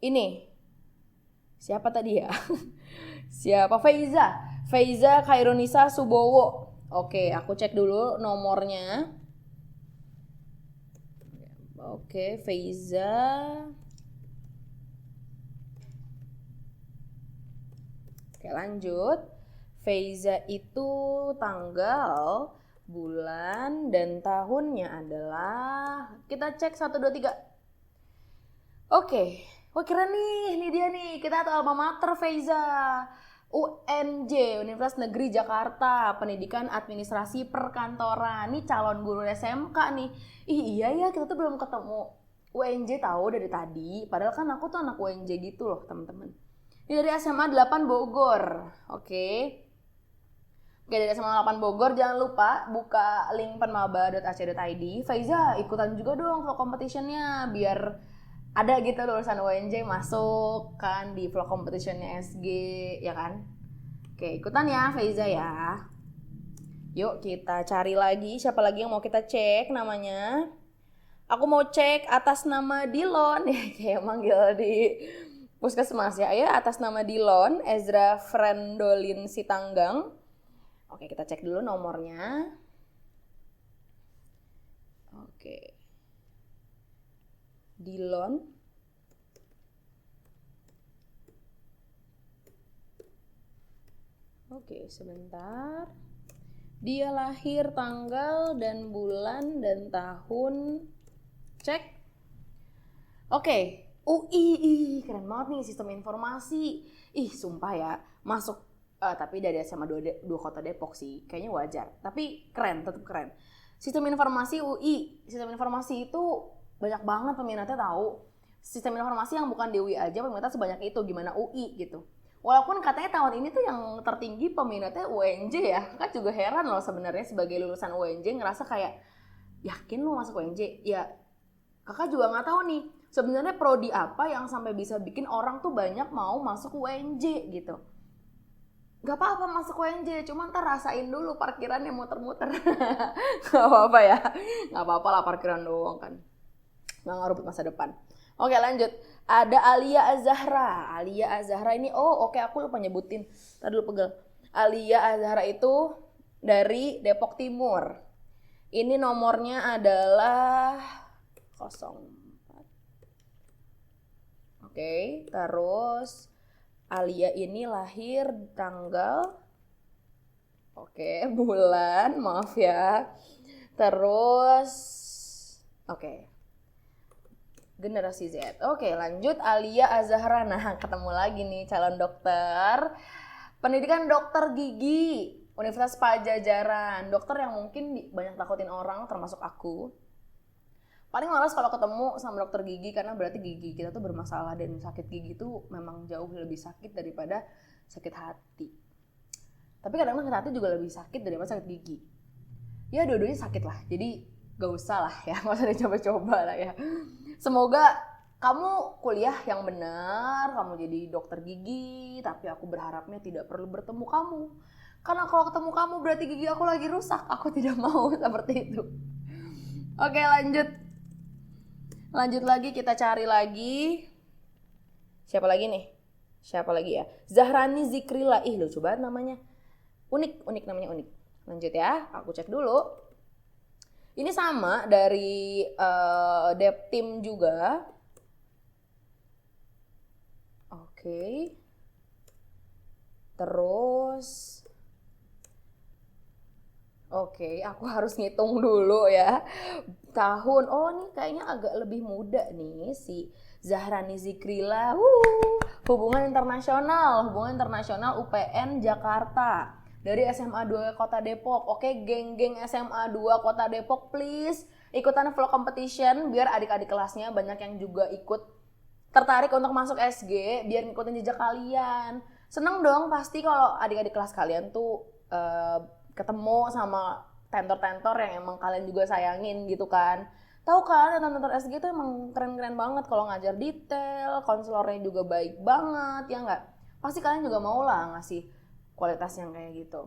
ini. Siapa tadi ya? Siapa? Feiza Khairunisa Subowo. Oke, aku cek dulu nomornya. Oke, Feiza. Oke, lanjut. Feiza itu tanggal, bulan, dan tahunnya adalah, kita cek 1, 2, 3. Oke, wah keren nih, ini dia nih, kita atau alma mater Feiza. UNJ, Universitas Negeri Jakarta, Pendidikan Administrasi Perkantoran. Ini calon guru SMK nih. Iya ya, kita tuh belum ketemu UNJ tahu dari tadi. Padahal kan aku tuh anak UNJ gitu loh teman-teman. Ini dari SMA 8 Bogor. Oke, dari SMA 8 Bogor, jangan lupa buka link penmaba.ac.id. Faiza ikutan juga dong vlog competitionnya biar ada gitu lulusan UNJ masuk kan di vlog competitionnya SG, ya kan? Oke, ikutan ya Faiza ya. Yuk kita cari lagi siapa lagi yang mau kita cek namanya. Aku mau cek atas nama Dilon ya, kayak manggil di puskesmas ya. Ya, atas nama Dilon Ezra Frendolin Sitanggang. Oke, kita cek dulu nomornya. Oke. Dilon. Oke, sebentar. Dia lahir tanggal dan bulan dan tahun. Cek. Oke, UI. Keren banget nih sistem informasi. Ih, sumpah ya. Masuk tapi dari SMA 2 Kota Depok sih, kayaknya wajar. Tapi keren, tetap keren. Sistem informasi UI, sistem informasi itu banyak banget peminatnya tahu. Sistem informasi yang bukan di UI aja peminatnya sebanyak itu, gimana UI gitu. Walaupun katanya tahun ini tuh yang tertinggi peminatnya UNJ ya, kan juga heran loh sebenarnya sebagai lulusan UNJ ngerasa kayak yakin lo masuk UNJ? Ya kakak juga nggak tahu nih sebenarnya prodi apa yang sampai bisa bikin orang tuh banyak mau masuk UNJ gitu. Gak apa-apa masuk UNJ, cuma ntar rasain dulu parkirannya muter-muter. Gak apa-apa ya, gak apa-apa lah parkiran doang kan. Gak ngaruh buat masa depan. Oke lanjut, ada Alia Azahra. Alia Azahra ini, oke aku lupa nyebutin. Tadi dulu pegel. Alia Azahra itu dari Depok Timur. Ini nomornya adalah 04. Oke, terus Alia ini lahir tanggal, bulan, maaf ya. Terus, generasi Z. Oke, lanjut Alia Azahra. Nah, ketemu lagi nih calon dokter. Pendidikan dokter gigi, Universitas Pajajaran. Dokter yang mungkin banyak takutin orang, termasuk aku. Paling malas kalau ketemu sama dokter gigi karena berarti gigi kita tuh bermasalah dan sakit gigi tuh memang jauh lebih sakit daripada sakit hati. Tapi kadang-kadang sakit hati juga lebih sakit daripada sakit gigi. Ya dua-duanya sakit lah, jadi gak usah lah ya, gak usah dicoba-coba lah ya. Semoga kamu kuliah yang benar, kamu jadi dokter gigi, tapi aku berharapnya tidak perlu bertemu kamu. Karena kalau ketemu kamu berarti gigi aku lagi rusak, aku tidak mau seperti itu. Oke lanjut. Lanjut lagi, kita cari lagi. Siapa lagi nih? Siapa lagi ya? Zahrani Zikrila. Ih lucu banget namanya. Unik namanya unik. Lanjut ya, aku cek dulu. Ini sama dari Deptim juga. Oke. Terus aku harus ngitung dulu ya. Tahun, ini kayaknya agak lebih muda nih si Zahrani Zikrila. Hubungan internasional UPN Jakarta. Dari SMA 2 Kota Depok. Oke, geng-geng SMA 2 Kota Depok please ikutan vlog competition biar adik-adik kelasnya banyak yang juga ikut tertarik untuk masuk SG biar ngikutin jejak kalian. Seneng dong pasti kalau adik-adik kelas kalian tuh ketemu sama tentor-tentor yang emang kalian juga sayangin gitu kan. Tahu kan tentor SG itu emang keren-keren banget kalau ngajar detail, konselornya juga baik banget ya nggak? Pasti kalian juga mau lah ngasih kualitas yang kayak gitu.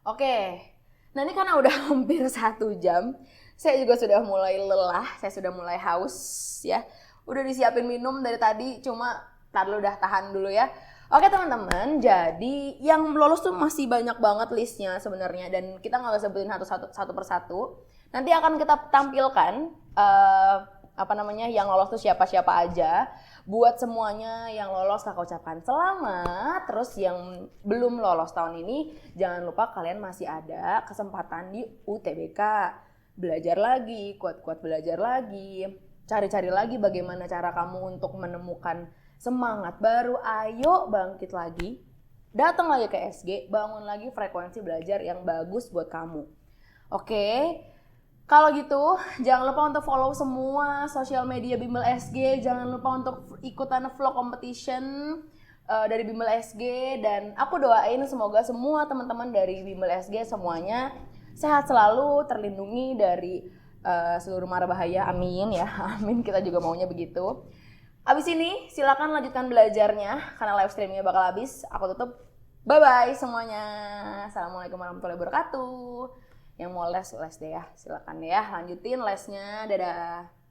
Oke, nah ini karena udah hampir 1 jam, saya juga sudah mulai lelah, saya sudah mulai haus ya. Udah disiapin minum dari tadi, cuma tahan dulu ya. Oke teman-teman, jadi yang lolos tuh masih banyak banget listnya sebenarnya dan kita nggak bisa sebutin satu persatu. Nanti akan kita tampilkan yang lolos tuh siapa-siapa aja. Buat semuanya yang lolos aku ucapkan selamat. Terus yang belum lolos tahun ini jangan lupa kalian masih ada kesempatan di UTBK. Belajar lagi, kuat-kuat belajar lagi. Cari-cari lagi bagaimana cara kamu untuk menemukan semangat, baru ayo bangkit lagi, datang lagi ke SG, bangun lagi frekuensi belajar yang bagus buat kamu. Oke, kalau gitu jangan lupa untuk follow semua sosial media Bimbel SG, jangan lupa untuk ikutan vlog competition dari Bimbel SG, dan aku doain semoga semua teman-teman dari Bimbel SG semuanya sehat selalu, terlindungi dari seluruh mara bahaya, amin ya, amin, kita juga maunya begitu. Abis ini silakan lanjutkan belajarnya karena live streamingnya bakal habis. Aku tutup, bye bye semuanya, assalamualaikum warahmatullahi wabarakatuh. Yang mau les deh ya, silakan ya lanjutin lesnya, dadah.